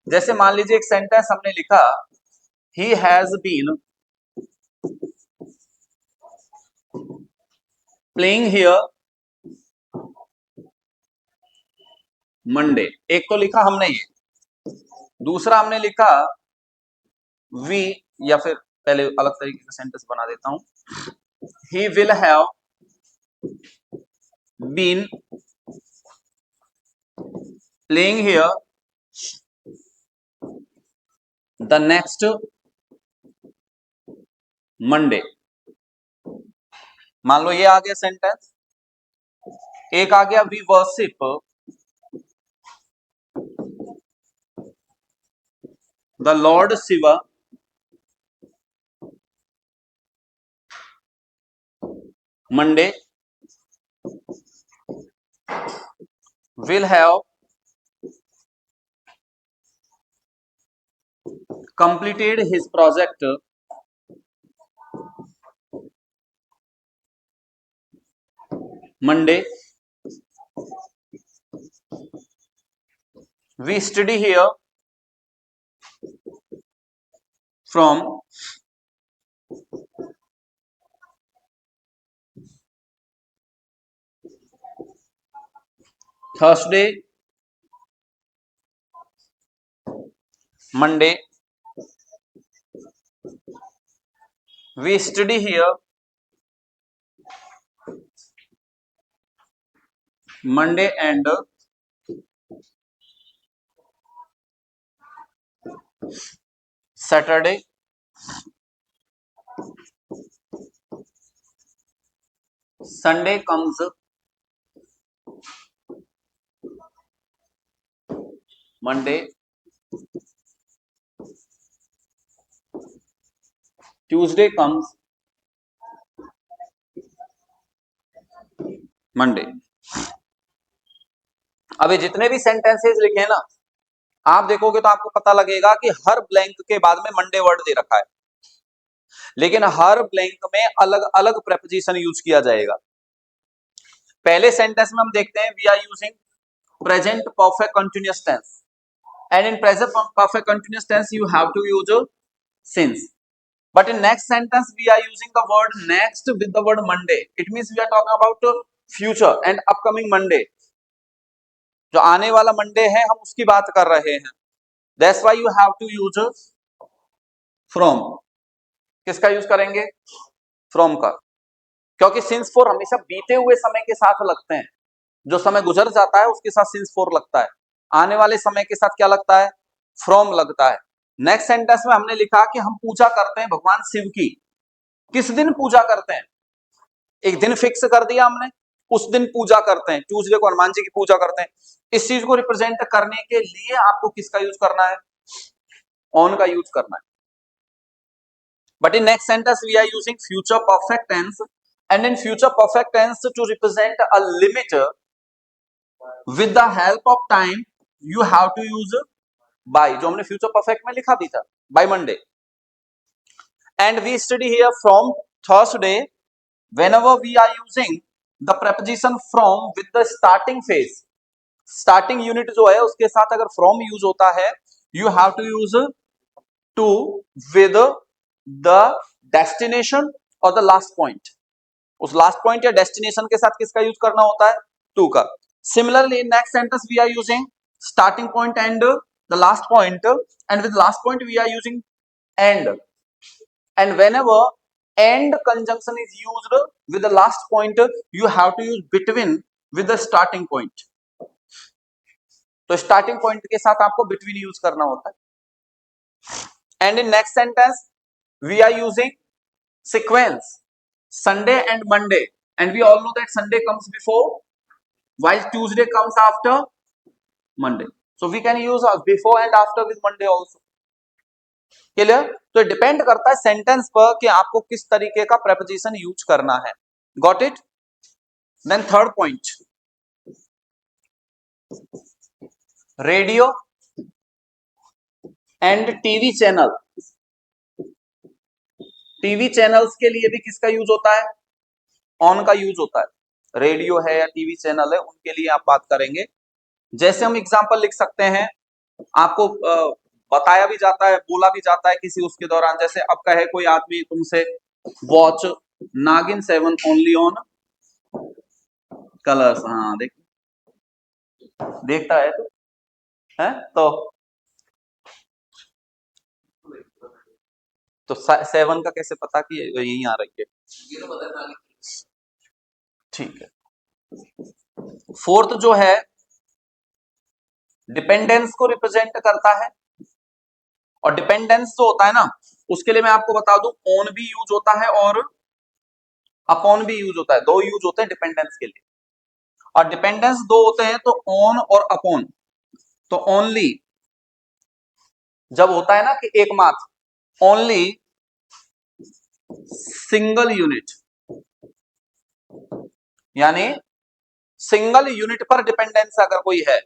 जैसे मान लीजिए एक सेंटेंस हमने लिखा, he has been playing here Monday. एक तो लिखा हमने ये, दूसरा हमने लिखा वी, या फिर पहले अलग तरीके का सेंटेंस बना देता हूं, he will have been playing here the next Monday. मान लो ये आ गया सेंटेंस। एक आ गया, we worship the lord Shiva Monday will have completed his project Monday we study here from Thursday, Monday we study here Monday and Saturday. Sunday comes Monday, Tuesday comes Monday. अभी जितने भी सेंटेंसेस लिखे हैं ना, आप देखोगे तो आपको पता लगेगा कि हर ब्लैंक के बाद में मंडे वर्ड दे रखा है, लेकिन हर ब्लैंक में अलग अलग प्रेपोजिशन यूज किया जाएगा। पहले सेंटेंस में हम देखते हैं we are using present perfect continuous tense, and in present perfect continuous tense you have to use since, but in next sentence we are using the word next with the word Monday. It means we are talking about future and upcoming Monday. जो आने वाला मंडे है हम उसकी बात कर रहे हैं। That's why you have to use from. किसका यूज करेंगे? From का, क्योंकि since for हमेशा बीते हुए समय के साथ लगते हैं। जो समय गुजर जाता है उसके साथ since for लगता है, आने वाले समय के साथ क्या लगता है? From लगता है। नेक्स्ट सेंटेंस में हमने लिखा कि हम पूजा करते हैं भगवान शिव की। किस दिन पूजा करते हैं? एक दिन फिक्स कर दिया हमने, उस दिन पूजा करते हैं। ट्यूसडे को हनुमान जी की पूजा करते हैं। इस चीज को रिप्रेजेंट करने के लिए आपको किसका यूज करना है? ऑन का यूज करना है। But in next sentence we are using future perfect tense, and in future perfect tense to represent a limit with the help of time you have to use by, जो हमने फ्यूचर परफेक्ट में लिखा भी था, by Monday. And we study here from Thursday whenever we are using the preposition from with the starting phase, starting unit जो है उसके साथ अगर from यूज होता है, you have to use to with the destination or the last point. उस last point या destination के साथ किसका यूज करना होता है? to का। Similarly in next sentence we are using starting point and the last point, and with last point we are using and whenever and conjunction is used with the last point you have to use between with the starting point. तो starting point के साथ आपको between यूज करना होता है। and in next sentence we are using sequence Sunday and Monday, and we all know that Sunday comes before while Tuesday comes after Monday, so we can use before and after with Monday also. Clear? तो डिपेंड करता है सेंटेंस पर कि आपको किस तरीके का प्रेपोजिशन यूज करना है। Got it? Then third point, radio and TV channel. TV channels के लिए भी किसका यूज होता है? ऑन का यूज होता है। रेडियो है या टीवी चैनल है उनके लिए आप बात करेंगे। जैसे हम एग्जांपल लिख सकते हैं, आपको बताया भी जाता है, बोला भी जाता है किसी उसके दौरान, जैसे अब कहे कोई आदमी तुमसे वॉच नागिन 7 ओनली ऑन कलर्स। हाँ देख, देखता है तो है तो 7 का कैसे पता कि यही आ रही है? ठीक है। फोर्थ जो है डिपेंडेंस को रिप्रेजेंट करता है, और डिपेंडेंस जो होता है ना उसके लिए मैं आपको बता दूं ऑन भी यूज होता है और अपॉन भी यूज होता है। दो यूज होते हैं डिपेंडेंस के लिए, और डिपेंडेंस दो होते हैं तो ऑन और अपॉन। तो ओनली जब होता है ना कि एकमात्र, ओनली सिंगल यूनिट, यानी सिंगल यूनिट पर डिपेंडेंस अगर कोई है,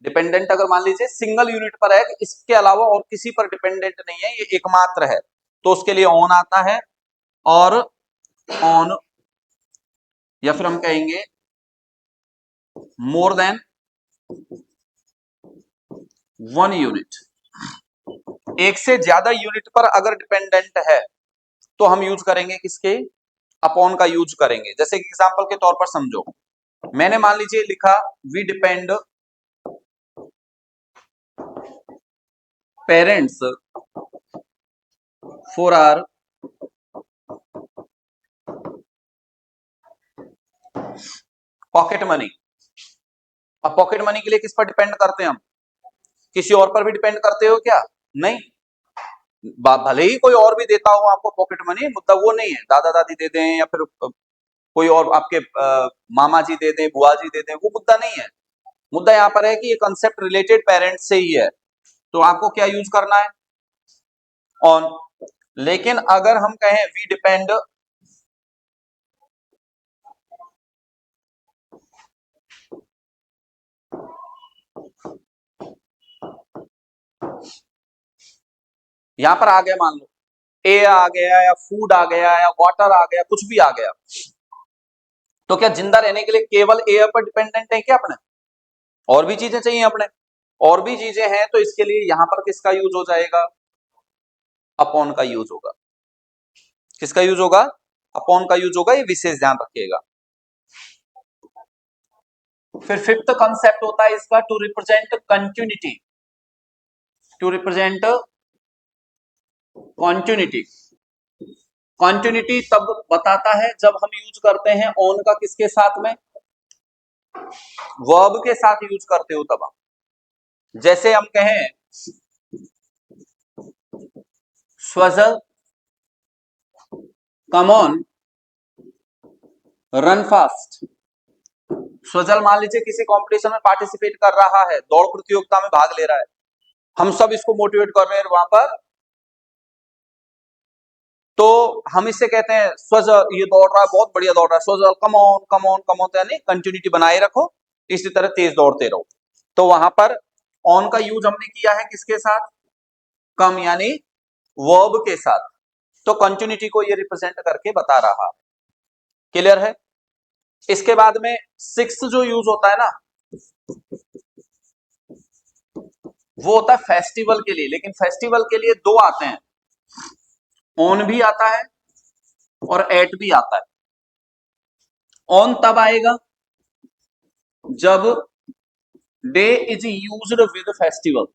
डिपेंडेंट अगर मान लीजिए सिंगल यूनिट पर है, इसके अलावा और किसी पर डिपेंडेंट नहीं है, ये एकमात्र है, तो उसके लिए ऑन आता है। और ऑन, या फिर हम कहेंगे मोर देन 1 यूनिट, एक से ज्यादा यूनिट पर अगर डिपेंडेंट है तो हम यूज करेंगे किसके, अपॉन का यूज करेंगे। जैसे एग्जांपल के तौर पर समझो, मैंने मान लीजिए लिखा we depend parents for our pocket money. अब पॉकेट मनी के लिए किस पर डिपेंड करते हैं हम, किसी और पर भी डिपेंड करते हो क्या, नहीं। भले ही कोई और भी देता हो आपको पॉकेट मनी, मुद्दा वो नहीं है, दादा दादी दे दें या फिर कोई और आपके मामा जी दे दें, बुआ जी दे दें, वो मुद्दा नहीं है। मुद्दा यहाँ पर है कि ये कंसेप्ट रिलेटेड पेरेंट्स से ही है, तो आपको क्या यूज करना है, ऑन। लेकिन अगर हम कहें वी डिपेंड यहां पर आ गया, मान लो एयर आ गया या फूड आ गया या वाटर आ गया, कुछ भी आ गया, तो क्या जिंदा रहने के लिए केवल एयर पर डिपेंडेंट है क्या अपने, और भी चीजें चाहिए अपने, और भी चीजें हैं, तो इसके लिए यहां पर किसका यूज हो जाएगा, अपॉन का यूज होगा। किसका यूज होगा, अपॉन का यूज होगा, ये विशेष ध्यान रखिएगा। फिर फिफ्थ कंसेप्ट होता है इसका to represent continuity, to represent continuity. Continuity तब बताता है जब हम यूज करते हैं ऑन का किसके साथ में, वर्ब के साथ यूज करते हो तब। जैसे हम कहें Swajal come on run fast. Swajal मान लीजिए किसी कंपटीशन में पार्टिसिपेट कर रहा है, दौड़ प्रतियोगिता में भाग ले रहा है, हम सब इसको मोटिवेट कर रहे हैं वहां पर, तो हम इससे कहते हैं स्वजल ये दौड़ रहा है, बहुत बढ़िया दौड़ रहा है, Swajal come on come on come on, यानी कंटिन्यूटी बनाए रखो, इसी तरह तेज दौड़ते रहो। तो वहां पर ऑन का यूज हमने किया है किसके साथ, कम यानी वर्ब के साथ, तो कंटिन्यूटी को ये रिप्रेजेंट करके बता रहा है। क्लियर है। इसके बाद में सिक्स जो यूज होता है ना, वो होता है फेस्टिवल के लिए, लेकिन फेस्टिवल के लिए दो आते हैं, ऑन भी आता है और एट भी आता है। ऑन तब आएगा जब day is used with festival,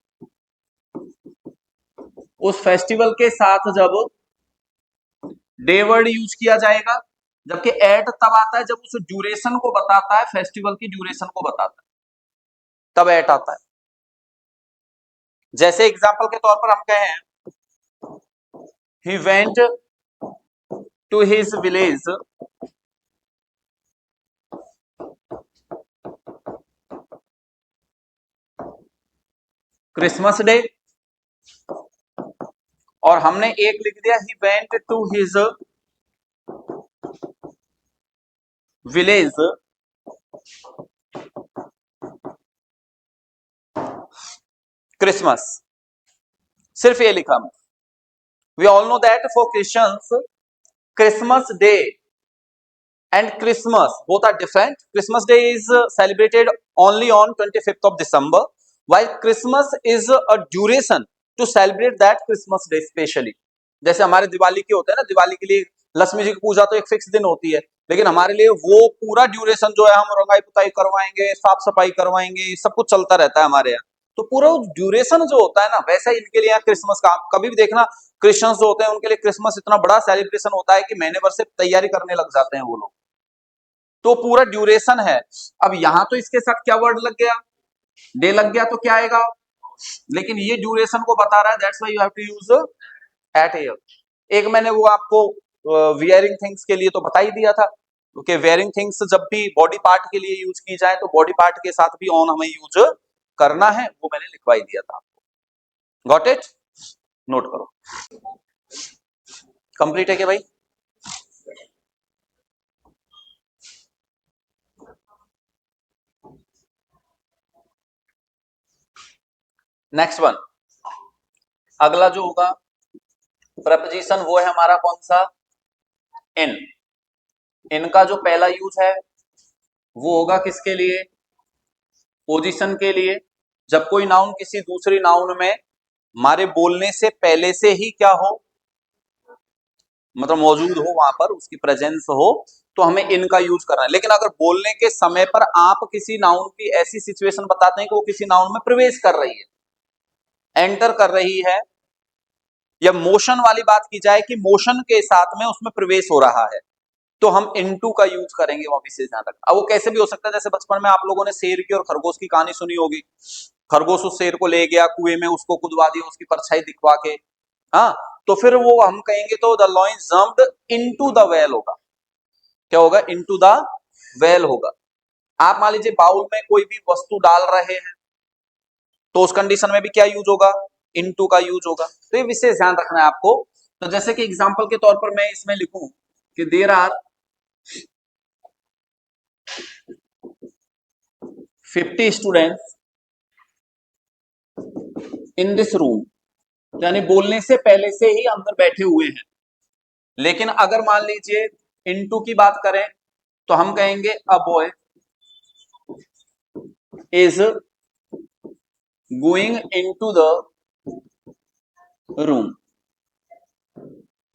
उस फेस्टिवल के साथ जब डे वर्ड यूज किया जाएगा, जबकि एट तब आता है जब उस ड्यूरेशन को बताता है, फेस्टिवल की ड्यूरेशन को बताता है, तब एट आता है। जैसे एग्जांपल के तौर पर हम कहें he went to his village Christmas day, और हमने एक लिख दिया he went to his village Christmas, सिर्फ ये लिखा। We all know that for Christians Christmas day and Christmas both are different. Christmas Day is celebrated only on 25th of December, while Christmas is a duration to celebrate that Christmas Day specially. जैसे हमारे दिवाली के होते हैं ना, दिवाली के लिए लक्ष्मी जी की पूजा तो एक फिक्स दिन होती है, लेकिन हमारे लिए वो पूरा ड्यूरेशन जो है, हम रंगाई पुताई करवाएंगे, साफ सफाई करवाएंगे, सब कुछ चलता रहता है हमारे यहाँ, तो पूरा ड्यूरेशन जो होता है ना, वैसा इनके लिए क्रिसमस का। कभी भी देखना क्रिश्चियंस जो होते हैं उनके लिए क्रिसमस इतना बड़ा सेलिब्रेशन होता है कि महीने भर से तैयारी करने लग जाते हैं वो लोग, तो पूरा ड्यूरेशन है। अब यहां तो इसके साथ क्या वर्ड लग गया, डे लग गया, तो क्या आएगा, लेकिन ये ड्यूरेशन को बता रहा है, that's why you have to use at year. एक मैंने वो आपको वियरिंग थिंग्स के लिए तो बता ही दिया था, क्योंकि वेयरिंग थिंग्स जब भी बॉडी पार्ट के लिए यूज की जाए तो बॉडी पार्ट के साथ भी ऑन हमें यूज करना है, वो मैंने लिखवा ही दिया था आपको। गॉट इट, नोट करो। कंप्लीट है क्या भाई। नेक्स्ट वन, अगला जो होगा प्रपोजिशन, वो है हमारा कौन सा, इन। इनका जो पहला यूज है वो होगा किसके लिए, पोजीशन के लिए जब कोई नाउन किसी दूसरी नाउन में हमारे बोलने से पहले से ही क्या हो, मतलब मौजूद हो, वहां पर उसकी प्रेजेंस हो, तो हमें इन का यूज करना है। लेकिन अगर बोलने के समय पर आप किसी नाउन की ऐसी सिचुएशन बताते हैं कि वो किसी नाउन में प्रवेश कर रही है, एंटर कर रही है, या मोशन वाली बात की जाए कि मोशन के साथ में उसमें प्रवेश हो रहा है, तो हम इनटू का यूज करेंगे, वो विशेष ध्यान रखना। अब वो कैसे भी हो सकता है, जैसे बचपन में आप लोगों ने शेर की और खरगोश की कहानी सुनी होगी। खरगोश उस शेर को ले गया कुएं में, उसको कुदवा दिया उसकी परछाई दिखवा के, हाँ, तो फिर वो हम कहेंगे तो the lion jumped into the well होगा। क्या होगा? इनटू द वेल होगा। आप मान लीजिए बाउल में कोई भी वस्तु डाल रहे हैं, तो उस कंडीशन में भी क्या यूज होगा? इनटू का यूज होगा। तो ये विशेष ध्यान रखना है आपको। तो जैसे कि एग्जांपल के तौर पर मैं इसमें लिखूं कि there are 50 students in this room, यानी बोलने से पहले से ही अंदर बैठे हुए हैं। लेकिन अगर मान लीजिए इनटू की बात करें तो हम कहेंगे a boy is going into the room,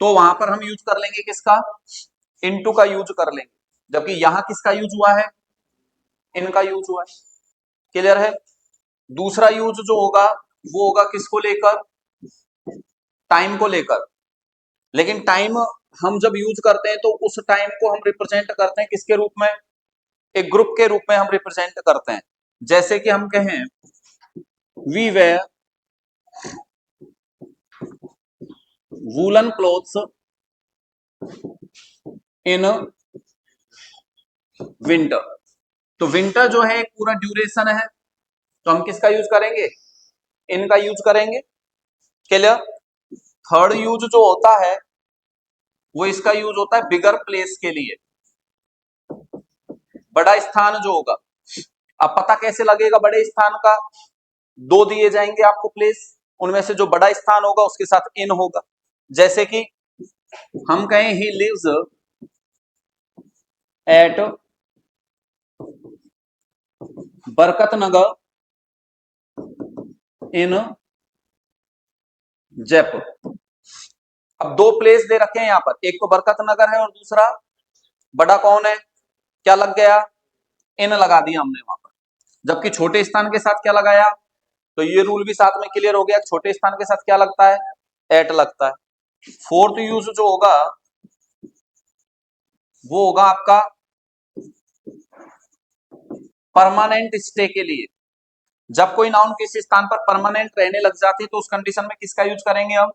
तो वहां पर हम यूज कर लेंगे किसका? इनटू का यूज कर लेंगे। जबकि यहां किसका यूज हुआ है? इनका यूज हुआ है। क्लियर है? दूसरा यूज जो होगा वो होगा किसको लेकर? टाइम को लेकर। लेकिन टाइम हम जब यूज करते हैं तो उस टाइम को हम रिप्रेजेंट करते हैं किसके रूप में? एक ग्रुप के रूप में हम रिप्रेजेंट करते हैं। जैसे कि हम कहें we wear woollen clothes in winter, तो विंटर जो है एक पूरा ड्यूरेशन है, तो हम किसका यूज करेंगे? इनका यूज करेंगे। क्लियर? थर्ड यूज जो होता है वो इसका यूज होता है बिगर प्लेस के लिए, बड़ा स्थान जो होगा। अब पता कैसे लगेगा बड़े स्थान का? दो दिए जाएंगे आपको प्लेस, उनमें से जो बड़ा स्थान होगा उसके साथ इन होगा। जैसे कि हम कहें ही लिव्स एट बरकत नगर इन जयपुर। अब दो प्लेस दे रखे हैं यहां पर, एक तो बरकत नगर है और दूसरा बड़ा कौन है? क्या लग गया? इन लगा दिया हमने वहां पर। जबकि छोटे स्थान के साथ क्या लगाया? तो ये रूल भी साथ में क्लियर हो गया, छोटे स्थान के साथ क्या लगता है? एट लगता है। फोर्थ यूज जो होगा वो होगा आपका परमानेंट स्टे के लिए। जब कोई नाउन किसी स्थान पर परमानेंट रहने लग जाती है तो उस कंडीशन में किसका यूज करेंगे हम?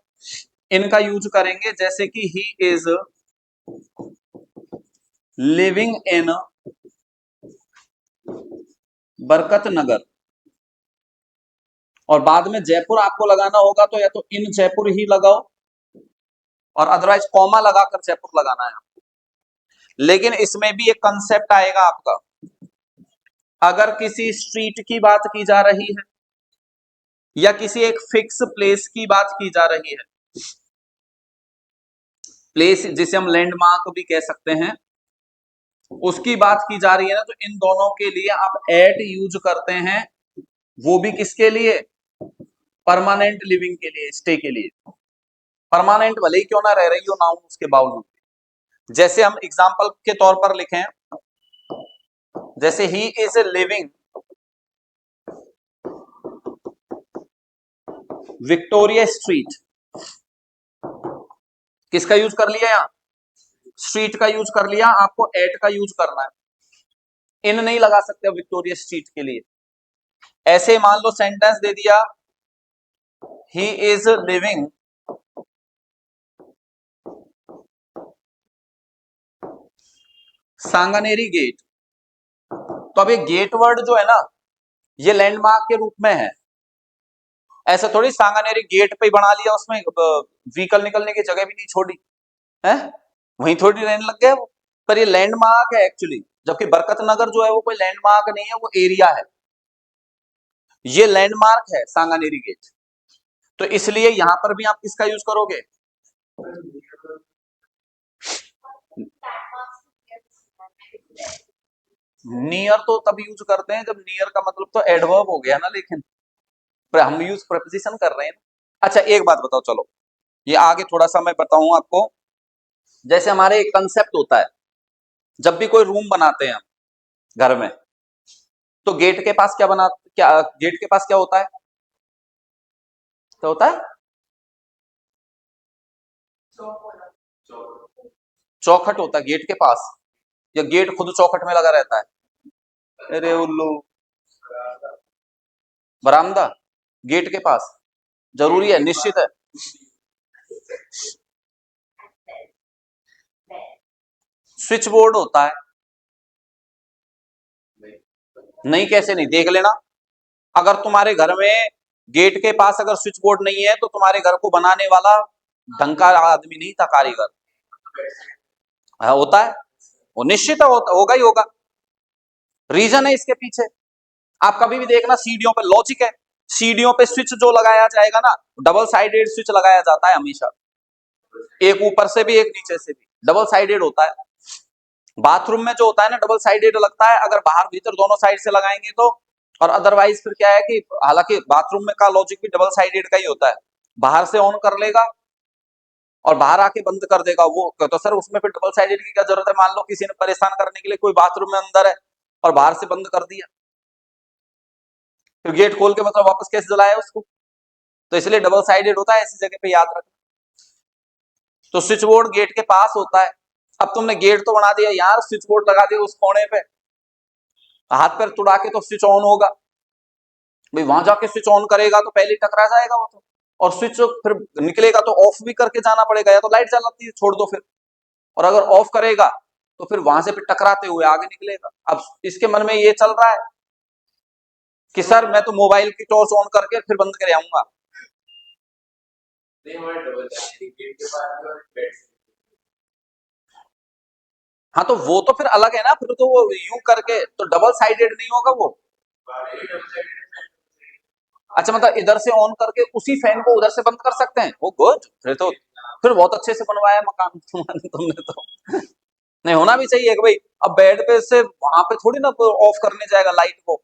इनका यूज करेंगे। जैसे कि ही इज लिविंग इन बरकत नगर, और बाद में जयपुर आपको लगाना होगा तो या तो इन जयपुर ही लगाओ और अदरवाइज कॉमा लगाकर जयपुर लगाना है आपको। लेकिन इसमें भी एक कंसेप्ट आएगा आपका, अगर किसी स्ट्रीट की बात की जा रही है या किसी एक फिक्स प्लेस की बात की जा रही है, प्लेस जिसे हम लैंडमार्क भी कह सकते हैं, उसकी बात की जा रही है ना, तो इन दोनों के लिए आप एट यूज करते हैं। वो भी किसके लिए? परमानेंट लिविंग के लिए, स्टे के लिए। परमानेंट भले ही क्यों ना रह रही हो नाउन उसके बावजूद। जैसे हम एग्जांपल के तौर पर लिखें, जैसे ही इज लिविंग विक्टोरिया स्ट्रीट, किसका यूज कर लिया? यहां स्ट्रीट का यूज कर लिया। आपको एट का यूज करना है, इन नहीं लगा सकते विक्टोरिया स्ट्रीट के लिए। ऐसे मान लो सेंटेंस दे दिया he is living Sanganeri gate, तो अब ये गेट वर्ड जो है ना, ये लैंडमार्क के रूप में है। ऐसा थोड़ी सांगानेरी गेट पे ही बना लिया, उसमें व्हीकल निकलने की जगह भी नहीं छोड़ी है, वहीं थोड़ी रहने लग गया वो। पर ये लैंडमार्क है एक्चुअली। जबकि बरकत नगर जो है वो कोई लैंडमार्क नहीं है, वो एरिया है। ये लैंडमार्क है सांगानेरी गेट। तो इसलिए यहां पर भी आप किसका यूज करोगे? नियर तो तब यूज करते हैं जब नियर का मतलब तो एडवर्ब हो गया ना, लेकिन पर हम यूज प्रपोजिशन कर रहे हैं ना। अच्छा एक बात बताओ, चलो ये आगे थोड़ा सा मैं बताऊं आपको। जैसे हमारे एक कंसेप्ट होता है, जब भी कोई रूम बनाते हैं हम घर में, तो गेट के पास क्या गेट के पास क्या होता है, क्या होता है? चौखट होता है गेट के पास, या गेट खुद चौखट में लगा रहता है? अरे उल्लू, बरामदा गेट के पास जरूरी है, निश्चित है। स्विच बोर्ड होता है। नहीं, कैसे नहीं, देख लेना। अगर तुम्हारे घर में गेट के पास अगर स्विच बोर्ड नहीं है तो तुम्हारे घर को बनाने वाला ढंग का आदमी नहीं था, कारीगर। हाँ, होता है, वो निश्चित है, होगा ही होगा। रीजन है इसके पीछे। आप कभी भी देखना, सीढ़ियों पे लॉजिक है, सीढ़ियों पे स्विच जो लगाया जाएगा ना, डबल साइडेड स्विच लगाया जाता है हमेशा, एक ऊपर से भी एक नीचे से भी, डबल साइडेड होता है। बाथरूम में जो होता है ना, डबल साइडेड लगता है, अगर बाहर भीतर दोनों साइड से लगाएंगे तो। और अदरवाइज फिर क्या है कि हालांकि बाथरूम में का लॉजिक भी डबल साइडेड का ही होता है, बाहर से ऑन कर लेगा और बाहर आके बंद कर देगा वो, तो सर उसमें फिर डबल साइडेड की क्या जरूरत है? मान लो किसी ने परेशान करने के लिए कोई बाथरूम में अंदर है और बाहर से बंद कर दिया, फिर गेट खोल के मतलब वापस कैसे जलाया उसको? तो इसलिए डबल साइडेड होता है, ऐसी जगह पे याद रखना। तो स्विच बोर्ड गेट के पास होता है। अब तुमने गेट तो बना दिया यार, स्विच बोर्ड लगा दिया उस कोने पे, हाथ पैर तुड़ा के तो स्विच ऑन होगा भाई, वहां जाके स्विच ऑन करेगा तो पहले टकरा जाएगा वो तो। और स्विच फिर निकलेगा तो ऑफ भी करके जाना पड़ेगा, या तो लाइट जलाती है छोड़ दो फिर। और अगर ऑफ करेगा तो फिर वहां से फिर टकराते हुए आगे निकलेगा। अब इसके मन में ये चल रहा है कि सर मैं तो मोबाइल की टॉर्च ऑन करके फिर बंद कर आऊंगा। हाँ तो वो तो फिर अलग है ना, फिर तो वो यूं करके तो डबल साइडेड नहीं होगा वो। अच्छा मतलब इधर से ऑन करके उसी फैन को उधर से बंद कर सकते हैं, वो गुड, फिर बहुत अच्छे से बनवाया मकान तुम्हारे तुमने तो। नहीं, होना भी चाहिए कि भाई, अब बेड पे से वहां पे थोड़ी ना ऑफ करने जाएगा लाइट को,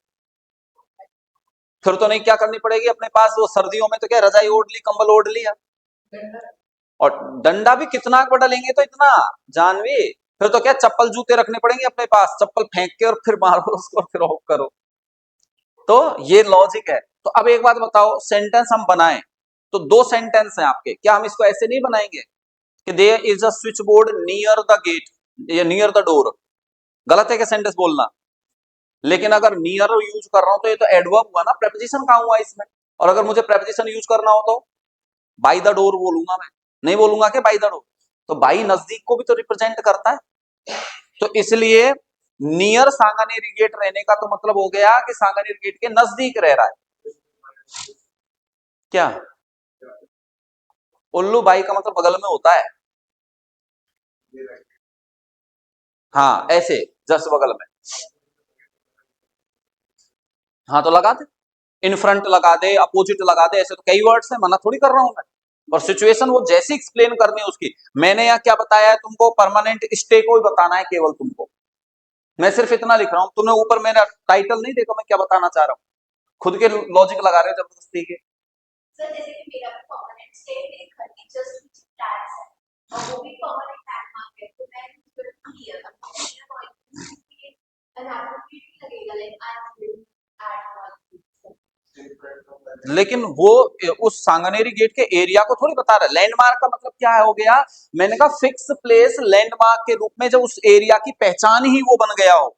फिर तो नहीं क्या करनी पड़ेगी अपने पास, वो सर्दियों में तो क्या रजाई ओढ़ ली, कंबल ओढ़ लिया। और डंडा भी कितना बड़ा लेंगे तो इतना, जानवी, फिर तो क्या चप्पल जूते रखने पड़ेंगे अपने पास, चप्पल फेंक के और फिर मारो उसको, फिर ऑफ करो। तो ये लॉजिक है। तो अब एक बात बताओ, सेंटेंस हम बनाएं तो दो सेंटेंस हैं आपके, क्या हम इसको ऐसे नहीं बनाएंगे कि there is a switchboard near the gate या नियर द डोर? गलत है क्या सेंटेंस बोलना? लेकिन अगर नियर यूज कर रहा हूं तो ये तो एडवर्ब हुआ ना, प्रेपोजिशन कहां हुआ इसमें? और अगर मुझे प्रेपोजिशन यूज करना हो तो बाई द डोर बोलूंगा मैं, नहीं बोलूंगा कि बाई द डोर। तो बाई नजदीक को भी तो रिप्रेजेंट करता है। तो इसलिए नियर सांगानेरी गेट रहने का तो मतलब हो गया कि सांगानेरी गेट के नजदीक रह रहा है। क्या? उल्लू बाई का मतलब बगल में होता है। हाँ ऐसे, जस्ट बगल में। हाँ तो लगा दे, इन फ्रंट लगा दे, अपोजिट लगा दे, ऐसे तो कई वर्ड्स है, मना थोड़ी कर रहा हूं मैं। और सिचुएशन वो जैसी एक्सप्लेन करनी है उसकी। मैंने यहाँ क्या बताया है तुमको, परमानेंट स्टे को ही बताना है केवल तुमको। मैं सिर्फ इतना लिख रहा हूँ, तुमने ऊपर मेरा टाइटल नहीं देखा मैं क्या बताना चाह रहा हूँ, खुद के लॉजिक लगा रहे हो जबरदस्ती के। सर जैसे कि मेरा भी परमानेंट स्टे मेरे घर की जस्ट टैक्स है और वो भी परमानेंट लैंडमार्क है, तो मैं उसको किया था मेरा पॉइंट एंड एब्सोल्युटली लगेगा like I am living at लेकिन वो उस सांगानेरी गेट के एरिया को थोड़ी बता रहा है। लैंडमार्क का मतलब क्या हो गया? मैंने कहा फिक्स प्लेस लैंडमार्क के रूप में जब उस एरिया की पहचान ही वो बन गया हो।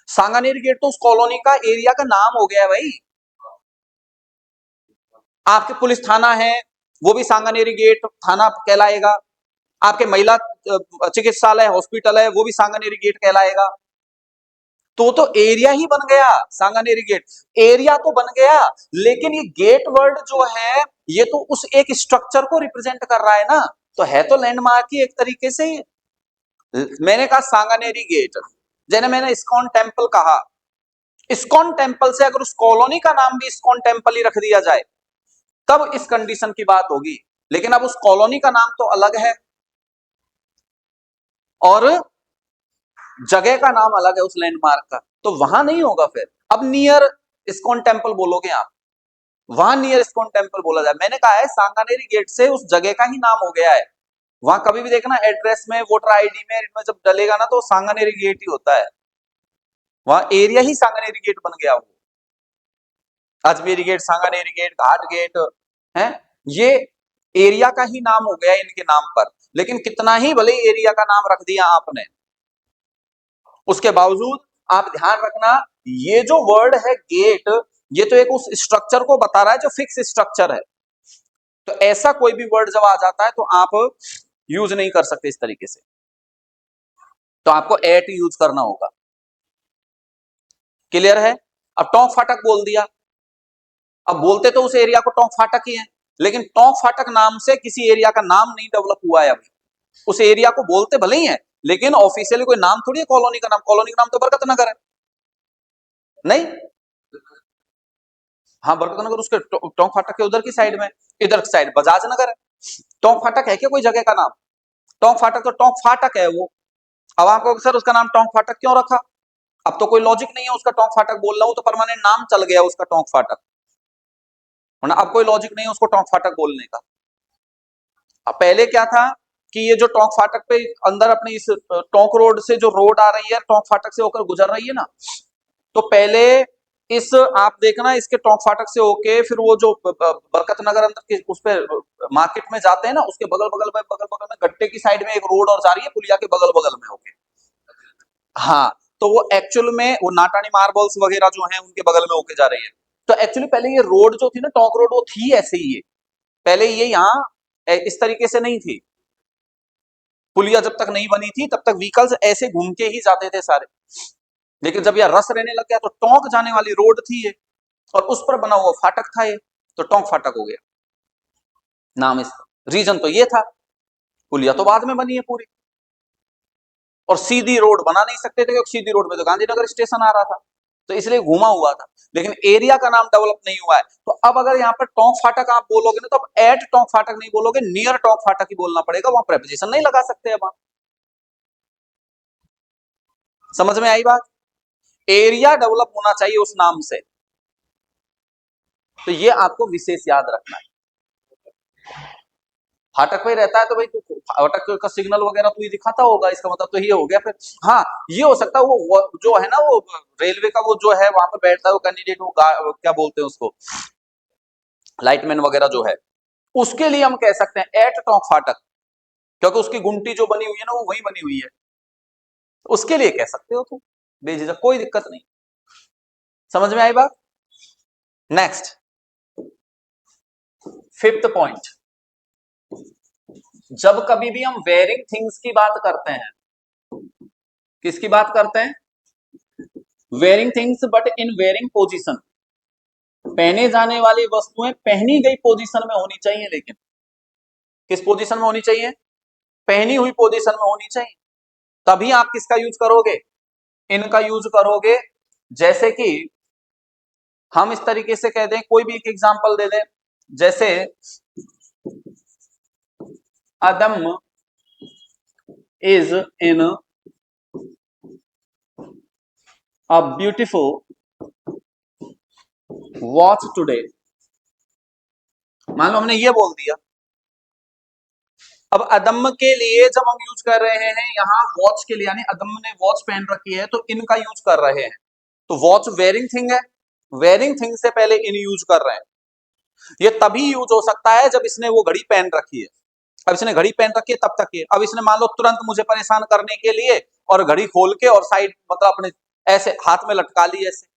सांगानेरी गेट तो उस कॉलोनी का एरिया का नाम हो गया है भाई। आपके पुलिस थाना है, वो भी सांगानेरी गेट थाना कहलाएगा। आपके महिला चिकित्सालय हॉस्पिटल है, वो भी सांगानेरी गेट कहलाएगा। तो एरिया ही बन गया सांगानेरी गेट, एरिया तो बन गया। लेकिन ये गेट वर्ड जो है, ये तो उस एक स्ट्रक्चर को रिप्रेजेंट कर रहा है ना, तो है तो लैंडमार्क ही एक तरीके से ही। मैंने कहा सांगानेरी गेट, जैसे मैंने इस्कॉन टेम्पल कहा, इस्कॉन टेम्पल से अगर उस कॉलोनी का नाम भी इस्कॉन टेम्पल ही रख दिया जाए तब इस कंडीशन की बात होगी। लेकिन अब उस कॉलोनी का नाम तो अलग है, और जगह का नाम अलग है उस लैंडमार्क का, तो वहां नहीं होगा फिर। अब नियर इस्कॉन टेम्पल बोलोगे आप, वहां नियर इस्कॉन टेम्पल बोला जाए। मैंने कहा है सांगानेरी गेट से उस जगह का ही नाम हो गया है। वहां कभी भी देखना एड्रेस में, वोटर आईडी में, इनमें जब डलेगा ना तो सांगानेरी गेट ही होता है। वहां एरिया ही सांगानेरी गेट बन गया वो। अजमेरी गेट, सांगानेरी गेट, घाट गेट है, ये एरिया का ही नाम हो गया इनके नाम पर। लेकिन कितना ही भले एरिया का नाम रख दिया आपने, उसके बावजूद आप ध्यान रखना, ये जो वर्ड है गेट, ये तो एक उस स्ट्रक्चर को बता रहा है जो फिक्स स्ट्रक्चर है। तो ऐसा कोई भी वर्ड जब आ जाता है तो आप यूज नहीं कर सकते इस तरीके से, तो आपको एट यूज करना होगा। क्लियर है? अब टोंक फाटक बोल दिया, अब बोलते तो उस एरिया को टोंक फाटक ही है, लेकिन टोंक फाटक नाम से किसी एरिया का नाम नहीं डेवलप हुआ है अभी। उस एरिया को बोलते भले ही है, लेकिन ऑफिशियली कोई नाम थोड़ी है कॉलोनी का नाम। कॉलोनी का नाम तो बरकत नगर है, नहीं? हाँ, बरकत नगर उसके टोंक फाटक के उधर की साइड में, इधर की साइड बजाज नगर है। टोंक फाटक है क्या कोई जगह का नाम? टोंक फाटक तो टोंक फाटक है वो। अब आपको सर उसका नाम टोंक फाटक क्यों रखा? अब तो कोई लॉजिक नहीं है उसका टोंक फाटक बोलना, वो तो परमानेंट नाम चल गया उसका टोंक फाटक, वरना अब कोई लॉजिक नहीं है उसको टोंक फाटक बोलने का। अब पहले क्या था कि ये जो टोंक फाटक पे अंदर अपनी इस टोंक रोड से जो रोड आ रही है, टोंक फाटक से होकर गुजर रही है ना, तो पहले इस आप देखना इसके टोंक फाटक से होके फिर वो जो बरकत नगर अंदर के उस पे मार्केट में जाते हैं ना, उसके बगल बगल में गट्टे की साइड में एक रोड और जा रही है पुलिया के बगल बगल में होके। हाँ, तो वो एक्चुअल में वो नाटानी मार्बल्स वगैरह जो हैं उनके बगल में होके जा रही है। तो एक्चुअली पहले ये रोड जो थी ना टोंक रोड, वो थी ऐसे ही ये, पहले ये यहाँ इस तरीके से नहीं थी। पुलिया जब तक नहीं बनी थी तब तक व्हीकल्स ऐसे घूम के ही जाते थे सारे, लेकिन जब यह रस रहने लग गया तो टोंक जाने वाली रोड थी ये, और उस पर बना हुआ फाटक था ये, तो टोंक फाटक हो गया नाम इसका। रीजन तो ये था, पुलिया तो बाद में बनी है पूरी, और सीधी रोड बना नहीं सकते थे क्योंकि सीधी रोड में तो गांधीनगर स्टेशन आ रहा था, तो इसलिए घुमा हुआ था। लेकिन एरिया का नाम डेवलप नहीं हुआ है, तो अब अगर यहाँ पर टोंक फाटक आप बोलोगे ना, तो अब एट टोंक फाटक नहीं बोलोगे, नियर टोंक फाटक ही बोलना पड़ेगा, वहां प्रेपोजिशन नहीं लगा सकते अब आप। समझ में आई बात? एरिया डेवलप होना चाहिए उस नाम से, तो ये आपको विशेष याद रखना है। फाटक पे रहता है तो भाई तू फाटक का सिग्नल वगैरह तू ही दिखाता होगा, इसका मतलब तो ये हो गया फिर। हाँ, ये हो सकता है वो जो है ना वो रेलवे का वो जो है वहां पर बैठता है वो कैंडिडेट, वो क्या बोलते हैं उसको, लाइटमैन वगैरह जो है, उसके लिए हम कह सकते हैं एट टोंक फाटक, क्योंकि उसकी गुंटी जो बनी हुई है ना वो वही बनी हुई है, उसके लिए कह सकते हो तुम बेझिझक, कोई दिक्कत नहीं। समझ में आई बात? नेक्स्ट, फिफ्थ पॉइंट, जब कभी भी हम वेयरिंग थिंग्स की बात करते हैं, किसकी बात करते हैं? Wearing things but in wearing position, पहने जाने वाली वस्तुएं पहनी गई पोजीशन में होनी चाहिए, लेकिन किस पोजीशन में होनी चाहिए? पहनी हुई पोजीशन में होनी चाहिए। तभी आप किसका यूज करोगे? इनका यूज करोगे। जैसे कि हम इस तरीके से कह दें, कोई भी एक एग्जांपल दे दें, जैसे Adam is in a beautiful watch today, मान लो हमने ये बोल दिया। अब अदम के लिए जब हम यूज कर रहे हैं यहां वॉच के लिए, यानी अदम ने वॉच पहन रखी है तो इनका यूज कर रहे हैं, तो वॉच वेयरिंग थिंग है, वेयरिंग थिंग से पहले इन यूज कर रहे हैं। ये तभी यूज हो सकता है जब इसने वो घड़ी पहन रखी है। अब इसने घड़ी पहन रखी है तब तक ये, अब इसने मान लो तुरंत मुझे परेशान करने के लिए और घड़ी खोल के और साइड मतलब अपने ऐसे हाथ में लटका ली ऐसे,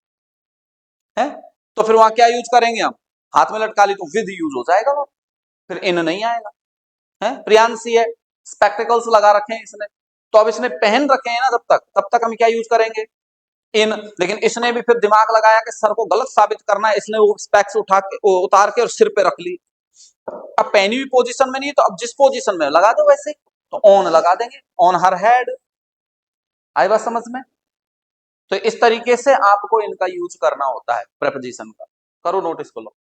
है, तो फिर वहां क्या यूज करेंगे हम? हाथ में लटका ली तो विद यूज हो जाएगा वो, फिर इन नहीं आएगा। है, प्रियांशी है, स्पेक्टिकल्स लगा रखे हैं इसने, तो अब इसने पहन रखे हैं ना तब तक हम क्या यूज करेंगे? इन। लेकिन इसने भी फिर दिमाग लगाया कि सर को गलत साबित करना है, इसने वो स्पेक्स उठा के उतार के और सिर पे रख ली। अब पहनी हुई पोजीशन में नहीं, तो अब जिस पोजीशन में लगा दो वैसे, तो ऑन लगा देंगे, ऑन हर हेड। आई बात समझ में? तो इस तरीके से आपको इनका यूज करना होता है प्रेपोजिशन का। करो नोटिस को लो।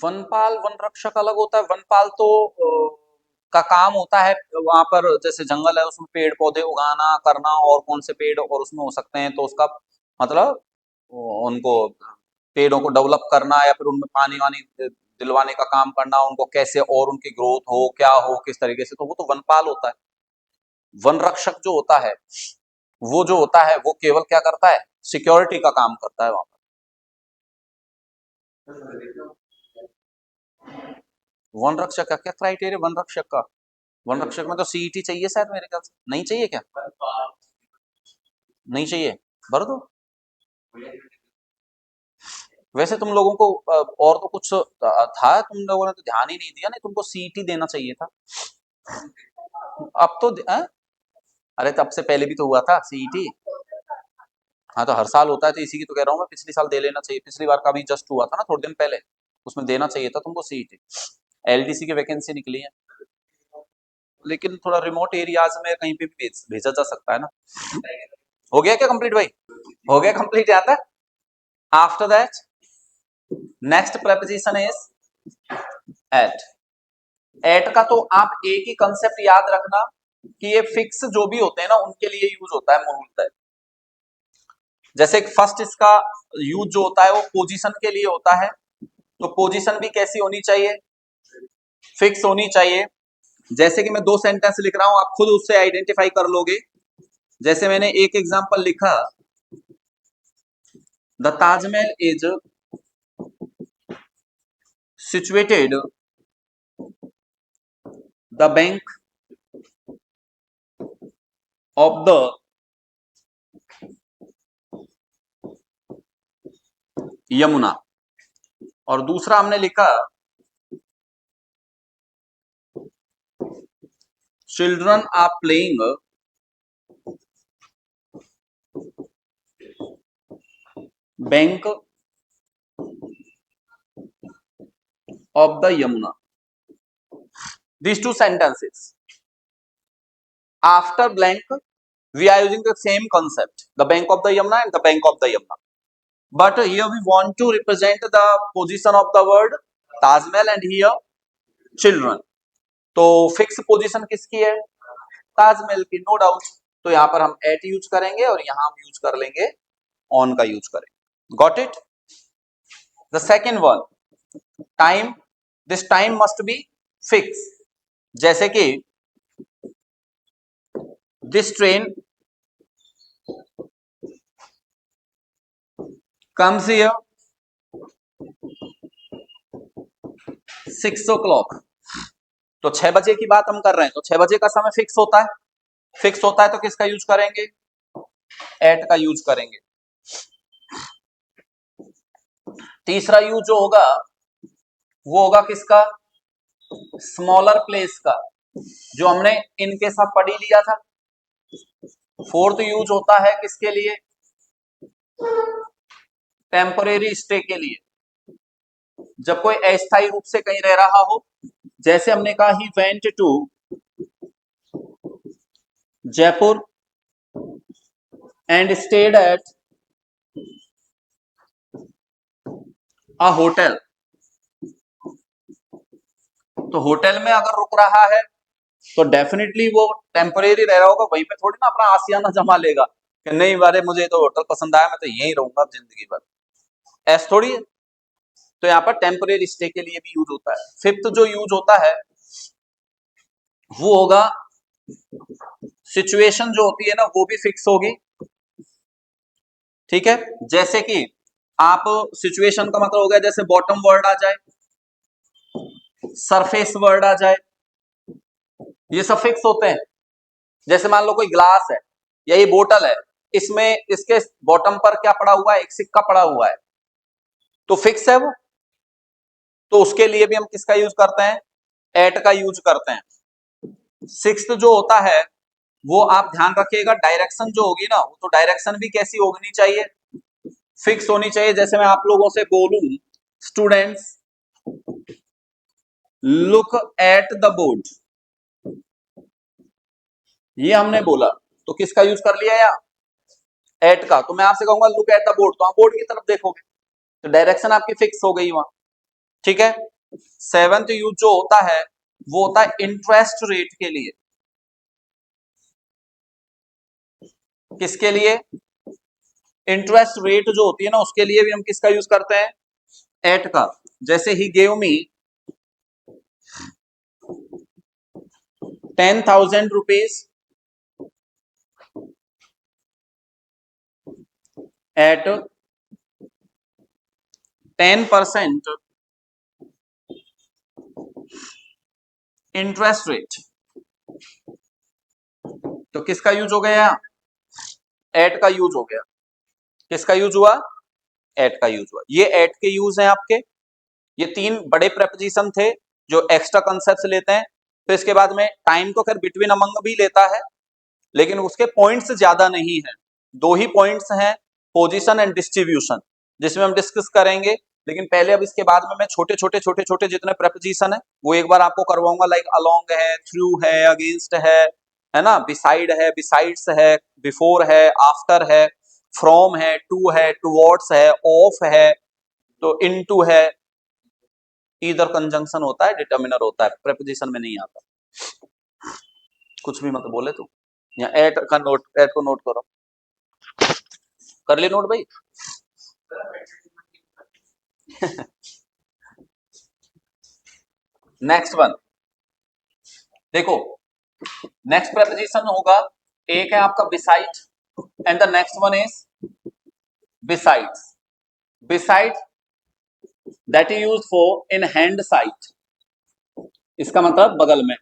वनपाल वन रक्षक अलग होता है, वनपाल तो का काम होता है वहां पर, जैसे जंगल है उसमें पेड़ पौधे उगाना करना, और कौन से पेड़ और उसमें हो सकते हैं, तो उसका मतलब उनको पेड़ों को डेवलप करना या फिर उनमें पानी वानी दिलवाने का काम करना, उनको कैसे और उनकी ग्रोथ हो क्या हो किस तरीके से, तो वो तो वनपाल होता है। वन रक्षक जो होता है वो जो होता है वो केवल क्या करता है, सिक्योरिटी का काम करता है वहां पर। वन रक्षक का क्या क्राइटेरिया, वन रक्षक का, वन रक्षक में तो सीईटी चाहिए शायद, मेरे ख्याल से नहीं चाहिए क्या, नहीं चाहिए, भर दो। वैसे तुम लोगों को और तो कुछ था, तुम लोगों ने तो ध्यान ही नहीं दिया, नहीं तुमको सीईटी देना चाहिए था। अब तो अरे तब से पहले भी तो हुआ था सीईटी। हाँ तो हर साल होता है, तो इसी की तो कह रहा हूँ मैं, पिछली साल दे लेना चाहिए, पिछली बार का भी जस्ट हुआ था ना थोड़े दिन पहले, उसमें देना चाहिए था तुमको सीईटी। एलडीसी की वैकेंसी निकली है, लेकिन थोड़ा रिमोट एरियाज में कहीं पे भी भेजा जा सकता है ना। हो गया क्या कंप्लीट भाई, हो गया कंप्लीट यहाँ तक। After that next preposition is at. At का तो आप एक ही कंसेप्ट याद रखना कि ये फिक्स जो भी होते हैं ना उनके लिए यूज होता है मूलतः। जैसे फर्स्ट इसका यूज जो होता है वो पोजीशन के लिए होता है, तो पोजीशन भी कैसी होनी चाहिए, फिक्स होनी चाहिए। जैसे कि मैं दो सेंटेंस लिख रहा हूं, आप खुद उससे आइडेंटिफाई कर लोगे। जैसे मैंने एक एग्जांपल लिखा, the Taj Mahal is situated the bank of the Yamuna. और दूसरा हमने लिखा, children are playing bank of the Yamuna. These two sentences, after blank we are using the same concept, the bank of the Yamuna and the bank of the Yamuna, but here we want to represent the position of the word Taj Mahal and here children। तो फिक्स पोजीशन किसकी है, ताजमहल की, नो डाउट। तो यहाँ पर हम एट यूज करेंगे और यहाँ हम यूज कर लेंगे ऑन का यूज करेंगे। Got it. The second one, time, this time must be fix. जैसे कि this train comes here 6 o'clock, तो 6 बजे की बात हम कर रहे हैं, तो 6 बजे का समय फिक्स होता है, फिक्स होता है तो किसका यूज करेंगे, एट का यूज करेंगे। तीसरा यूज जो होगा वो होगा किसका, स्मॉलर प्लेस का, जो हमने इनके साथ पढ़ी लिया था। फोर्थ यूज होता है किसके लिए, टेम्परेरी स्टे के लिए, जब कोई अस्थायी रूप से कहीं रह रहा हो। जैसे हमने कहा he went to Jaipur and stayed at a hotel. तो होटल में अगर रुक रहा है तो डेफिनेटली वो टेम्परेरी रह रहा होगा, वहीं पे थोड़ी ना अपना आशियाना जमा लेगा कि नहीं बारे मुझे तो होटल पसंद आया, मैं तो यहीं रहूंगा जिंदगी भर, ऐसा थोड़ी है। तो यहाँ पर टेम्परेरी स्टे के लिए भी यूज होता है। फिफ्थ जो यूज होता है वो होगा, सिचुएशन जो होती है ना वो भी फिक्स होगी, ठीक है। जैसे कि आप सिचुएशन का मतलब हो गया, जैसे बॉटम वर्ड आ जाए, सरफेस वर्ड आ जाए, ये सब फिक्स होते हैं। जैसे मान लो कोई ग्लास है या ये बोतल है, इसमें इसके बॉटम पर क्या पड़ा हुआ है, एक सिक्का पड़ा हुआ है, तो फिक्स है वो। तो उसके लिए भी हम किसका यूज करते हैं, एट का यूज करते हैं। सिक्स्थ जो होता है वो आप ध्यान रखिएगा, डायरेक्शन जो होगी ना, तो डायरेक्शन भी कैसी होनी चाहिए, फिक्स होनी चाहिए। जैसे मैं आप लोगों से बोलूं, students look at the board, ये हमने बोला, तो किसका यूज कर लिया यहाँ, एट का। तो मैं आपसे कहूंगा लुक एट द बोर्ड, तो आप बोर्ड की तरफ देखोगे, तो डायरेक्शन आपकी फिक्स हो गई वहां, ठीक है। सेवंथ यूज जो होता है वो होता है इंटरेस्ट रेट के लिए। किसके लिए? इंटरेस्ट रेट जो होती है ना, उसके लिए भी हम किसका यूज करते हैं? एट का। जैसे he gave me 10,000 rupees at 10% interest rate, तो किसका यूज हो गया? एट का यूज हो गया। किसका यूज हुआ? एट का यूज हुआ। ये एट के यूज हैं आपके। ये तीन बड़े प्रेपोजिशन थे जो एक्स्ट्रा कंसेप्ट लेते हैं। तो इसके बाद में टाइम को खैर बिटवीन अमंग भी लेता है, लेकिन उसके पॉइंट्स ज्यादा नहीं है। दो ही पॉइंट्स हैं, पोजीशन एंड डिस्ट्रीब्यूशन, जिसमें हम डिस्कस करेंगे। लेकिन पहले अब इसके बाद में मैं छोटे छोटे जितने प्रेपोजिशन है वो एक बार आपको करवाऊंगा। लाइक अलोंग है, थ्रू है, अगेंस्ट है ना, बिसाइड है, बिसाइड्स है, बिफोर है, आफ्टर है, फ्रॉम है, टू है, टुवर्ड्स है, ऑफ है, तो इनटू है। इधर कंजंक्शन होता है, डिटर्मिनर होता है, प्रेपोजिशन में नहीं आता। कुछ भी मत बोले तू। या एट का नोट, एट को नोट करो। कर लिए नोट भाई? नेक्स्ट वन देखो, नेक्स्ट प्रेपोजिशन होगा, एक है आपका beside and the next one is besides. Beside that is used for in hand side, इसका मतलब बगल में।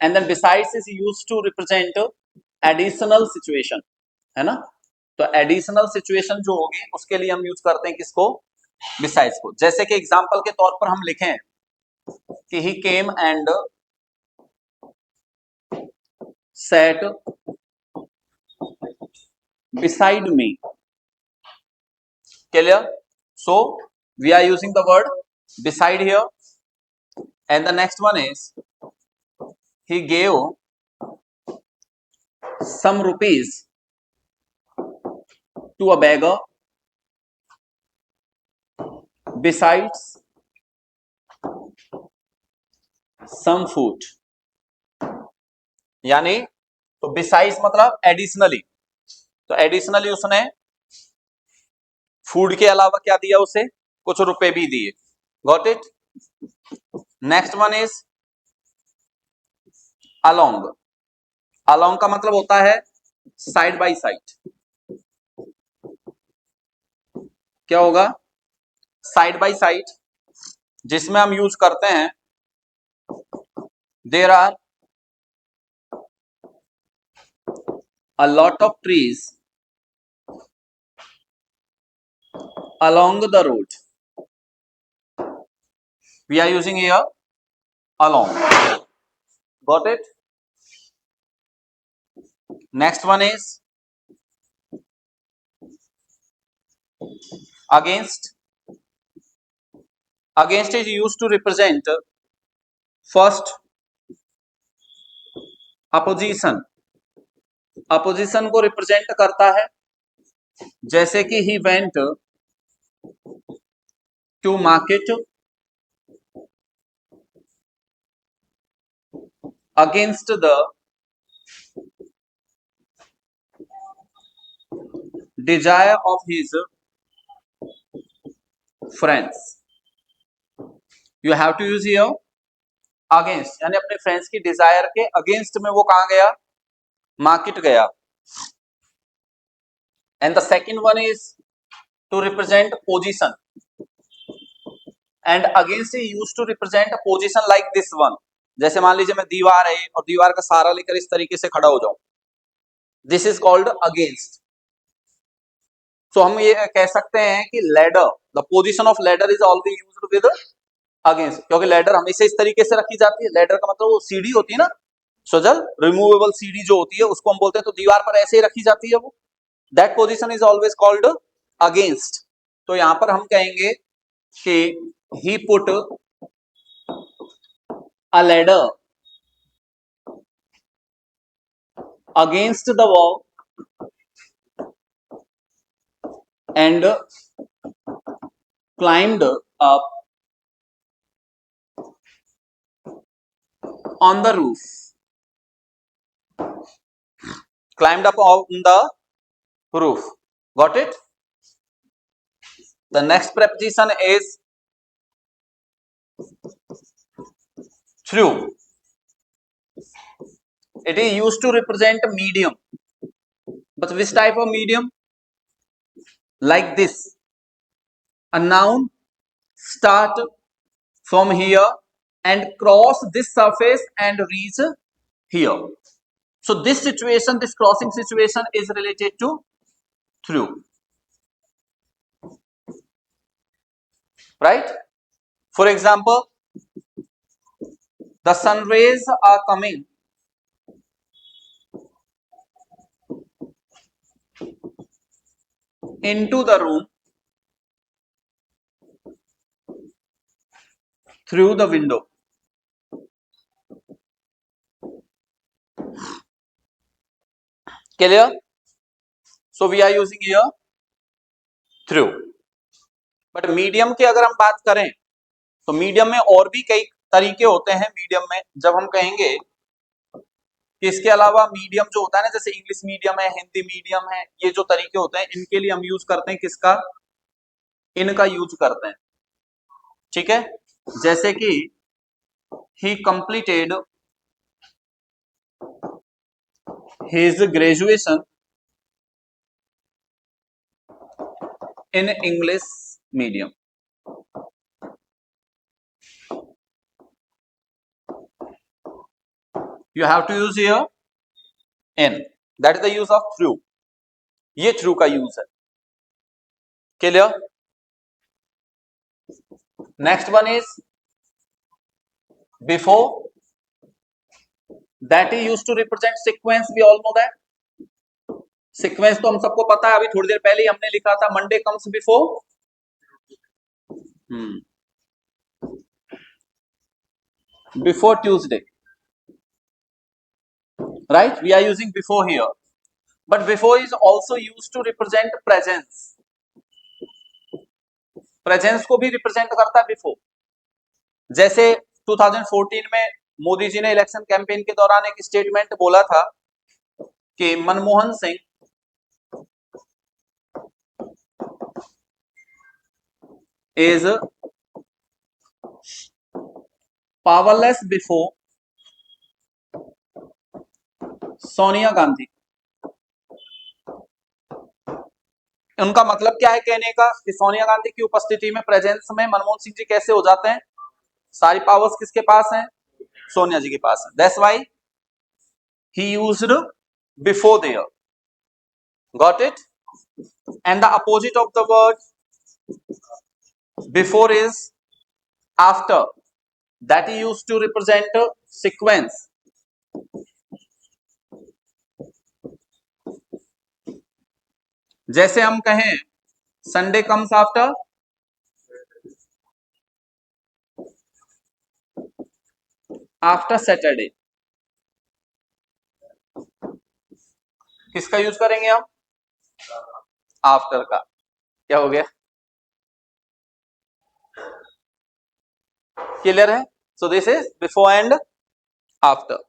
And then besides is used to represent additional situation, है ना। तो एडिशनल सिचुएशन जो होगी उसके लिए हम यूज करते हैं किसको? बिसाइड्स को। जैसे कि एग्जांपल के तौर पर हम लिखें कि he came and sat beside me. Clear? So we are using the word beside here, and the next one is he gave some rupees to a beggar besides some food. यानी तो besides मतलब एडिशनली, तो एडिशनली उसने फूड के अलावा क्या दिया? उसे कुछ रुपए भी दिए। Got it? Next one is along. Along का मतलब होता है साइड बाय साइड। क्या होगा? साइड बाय साइड, जिसमें हम यूज करते हैं there are a lot of trees along the road. We are using here along. Got it? Next one is against. Against is used to represent first opposition. Opposition को रिप्रेजेंट करता है। जैसे कि he went to market against the desire of his friends. You have to use here against, यानी अपने फ्रेंड्स की डिजायर के अगेंस्ट में वो कहां गया? मार्केट गया। And the second one is to represent position, and against is used to represent position like this one. जैसे मान लीजिए मैं दीवार है और दीवार का सहारा लेकर इस तरीके से खड़ा हो जाऊं, दिस इज कॉल्ड अगेंस्ट। तो हम ये कह सकते हैं कि ladder, the position of ladder is always used with against, क्योंकि लैडर हमेशा इस तरीके से रखी जाती है। लैडर का मतलब वो सीढ़ी होती है ना, सजल रिमूवेबल सीढ़ी जो होती है उसको हम बोलते हैं, तो दीवार पर ऐसे ही रखी जाती है वो। That position is always called against. तो यहां पर हम कहेंगे कि ही put a ladder against the wall and climbed up on the roof, climbed up on the roof. Got it? The next preposition is through. It is used to represent a medium, but which type of medium? Like this, a noun start from here and cross this surface and reach here. So this situation, this crossing situation is related to through, right? For example, the sun rays are coming into the room through the window. Clear? So we are using here through. But medium की अगर हम बात करें तो मीडियम में और भी कई तरीके होते हैं। मीडियम में जब हम कहेंगे कि इसके अलावा मीडियम जो होता है ना, जैसे इंग्लिश मीडियम है, हिंदी मीडियम है, ये जो तरीके होते हैं इनके लिए हम यूज करते हैं किसका? इनका यूज करते हैं। ठीक है, जैसे कि ही completed his graduation in English medium. You have to use here in. That is the use of through. ये through का use है। Clear? Next one is before. That is used to represent sequence. We all know that. Sequence तो हम सबको पता है, अभी थोड़ी देर पहले ही हमने लिखा था Monday comes before. Before Tuesday. Right? We are using before here. But before is also used to represent presence. Presence को भी represent करता है before. जैसे 2014 में मोदी जी ने इलेक्शन कैंपेन के दौरान एक स्टेटमेंट बोला था कि Manmohan Singh is powerless before Sonia Gandhi. उनका मतलब क्या है कहने का कि सोनिया गांधी की उपस्थिति में, प्रेजेंस में मनमोहन सिंह जी कैसे हो जाते हैं? सारी पावर्स किसके पास हैं? सोनिया जी के पास है। That's why he used before there. Got it? And the opposite of the word before is after. That is used to represent a sequence. जैसे हम कहें Sunday comes after Saturday. किसका यूज करेंगे हम? आफ्टर का। क्या हो गया? क्लियर है? So this is before and after.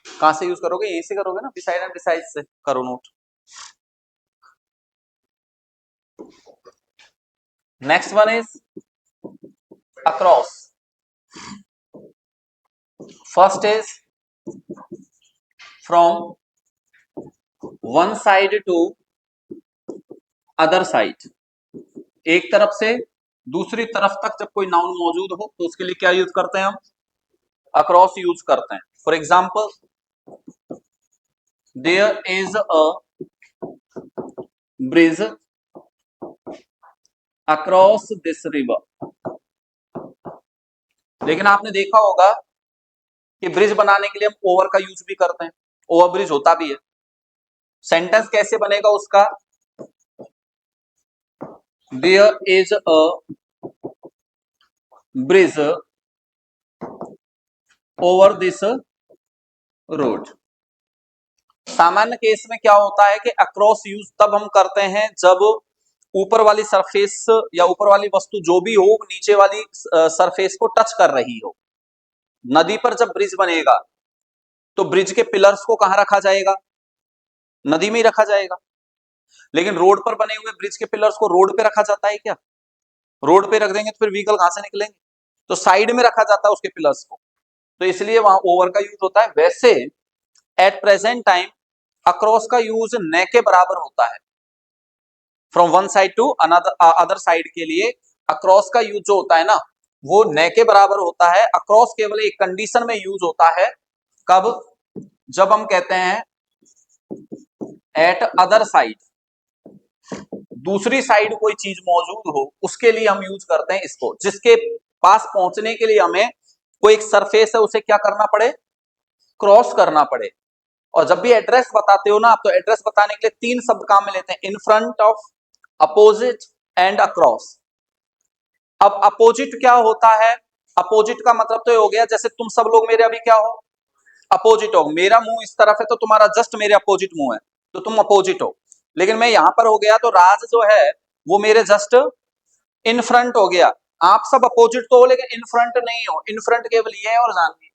कहां से यूज करोगे? यहीं से करोगे ना, बिसाइड एंड बिसाइड से करो note. Next one is across. First is from one side to other side. एक तरफ से दूसरी तरफ तक जब कोई नाउन मौजूद हो तो उसके लिए क्या यूज करते हैं हम? अक्रॉस यूज करते हैं। For example, there is a bridge across this river. लेकिन आपने देखा होगा कि ब्रिज बनाने के लिए हम ओवर का यूज भी करते हैं, ओवर ब्रिज होता भी है। सेंटेंस कैसे बनेगा उसका? There is a bridge over this road. सामान्य केस में क्या होता है कि अक्रॉस यूज तब हम करते हैं जब ऊपर वाली सरफेस या ऊपर वाली वस्तु जो भी हो नीचे वाली सरफेस को टच कर रही हो। नदी पर जब ब्रिज बनेगा तो ब्रिज के पिलर्स को कहां रखा जाएगा? नदी में ही रखा जाएगा। लेकिन रोड पर बने हुए ब्रिज के पिलर्स को रोड पे रखा जाता है क्या? रोड पे रख देंगे तो फिर व्हीकल कहां से निकलेंगे? तो साइड में रखा जाता है उसके पिलर्स को, तो इसलिए वहां ओवर का यूज होता है। वैसे एट प्रेजेंट टाइम अक्रॉस का यूज न के बराबर होता है। From one side to other side के लिए अक्रॉस का यूज जो होता है ना वो न के बराबर होता है। अक्रॉस केवल एक कंडीशन में यूज होता है, कब? जब हम कहते हैं एट अदर साइड, दूसरी साइड कोई चीज मौजूद हो उसके लिए हम यूज करते हैं इसको, जिसके पास पहुंचने के लिए हमें कोई एक सरफेस है उसे क्या करना पड़े? क्रॉस करना पड़े। और जब भी एड्रेस बताते हो ना आप, तो एड्रेस बताने के लिए तीन शब्द काम में लेते हैं, in front of, opposite and across. अब अपोजिट क्या होता है? अपोजिट का मतलब तो ये हो गया जैसे तुम सब लोग मेरे अभी क्या हो? अपोजिट हो। मेरा मुंह इस तरफ है तो तुम्हारा जस्ट मेरे अपोजिट मुंह है तो तुम अपोजिट हो। लेकिन मैं यहां पर हो गया तो राज जो है वो मेरे जस्ट इन फ्रंट हो गया। आप सब अपोजिट तो हो लेकिन इन फ्रंट नहीं हो। इन फ्रंट केवल ये है और जानवी।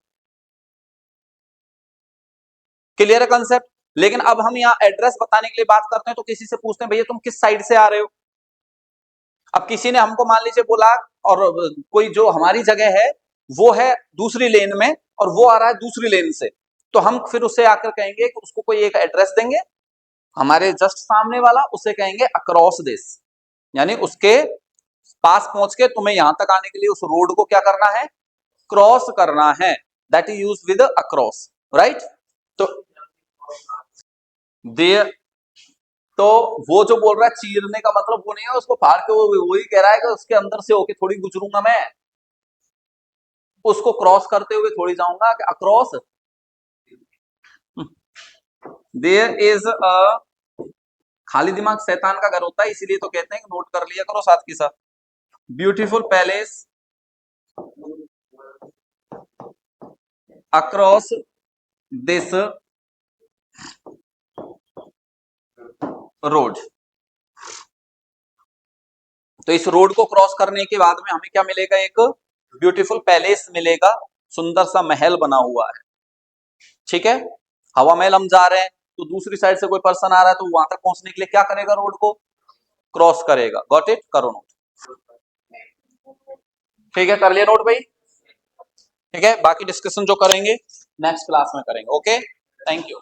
क्लियर है कंसेप्ट? लेकिन अब हम यहाँ एड्रेस बताने के लिए बात करते हैं तो किसी से पूछते हैं भैया तुम किस साइड से आ रहे हो? अब किसी ने हमको मान लीजिए बोला, और कोई जो हमारी जगह है वो है दूसरी लेन में और वो आ रहा है दूसरी लेन से, तो हम फिर उसे आकर कहेंगे कि उसको कोई एक एड्रेस देंगे, हमारे जस्ट सामने वाला उसे कहेंगे अक्रॉस दिस, यानी उसके पास पहुंच के तुम्हें यहां तक आने के लिए उस रोड को क्या करना है? क्रॉस करना है। That is use with across, right? तो देयर, तो वो जो बोल रहा है चीरने का मतलब वो नहीं है उसको फाड़ के, वो वही कह रहा है कि उसके अंदर से होके थोड़ी गुजरूंगा मैं, उसको क्रॉस करते हुए थोड़ी जाऊंगा कि अक्रॉस। देयर इज अ, खाली दिमाग शैतान का घर होता है, इसीलिए तो कहते हैं कि नोट कर लिया करो साथ के साथ। Beautiful palace across this road. तो इस रोड को क्रॉस करने के बाद में हमें क्या मिलेगा? एक ब्यूटीफुल पैलेस मिलेगा, सुंदर सा महल बना हुआ है। ठीक है, हवा महल हम जा रहे हैं तो दूसरी साइड से कोई पर्सन आ रहा है तो वहां तक पहुंचने के लिए क्या करेगा? रोड को क्रॉस करेगा। Got it? करो नोट। ठीक है, कर लिया नोट भाई? ठीक है, बाकी डिस्कशन जो करेंगे नेक्स्ट क्लास में करेंगे। Okay, thank you.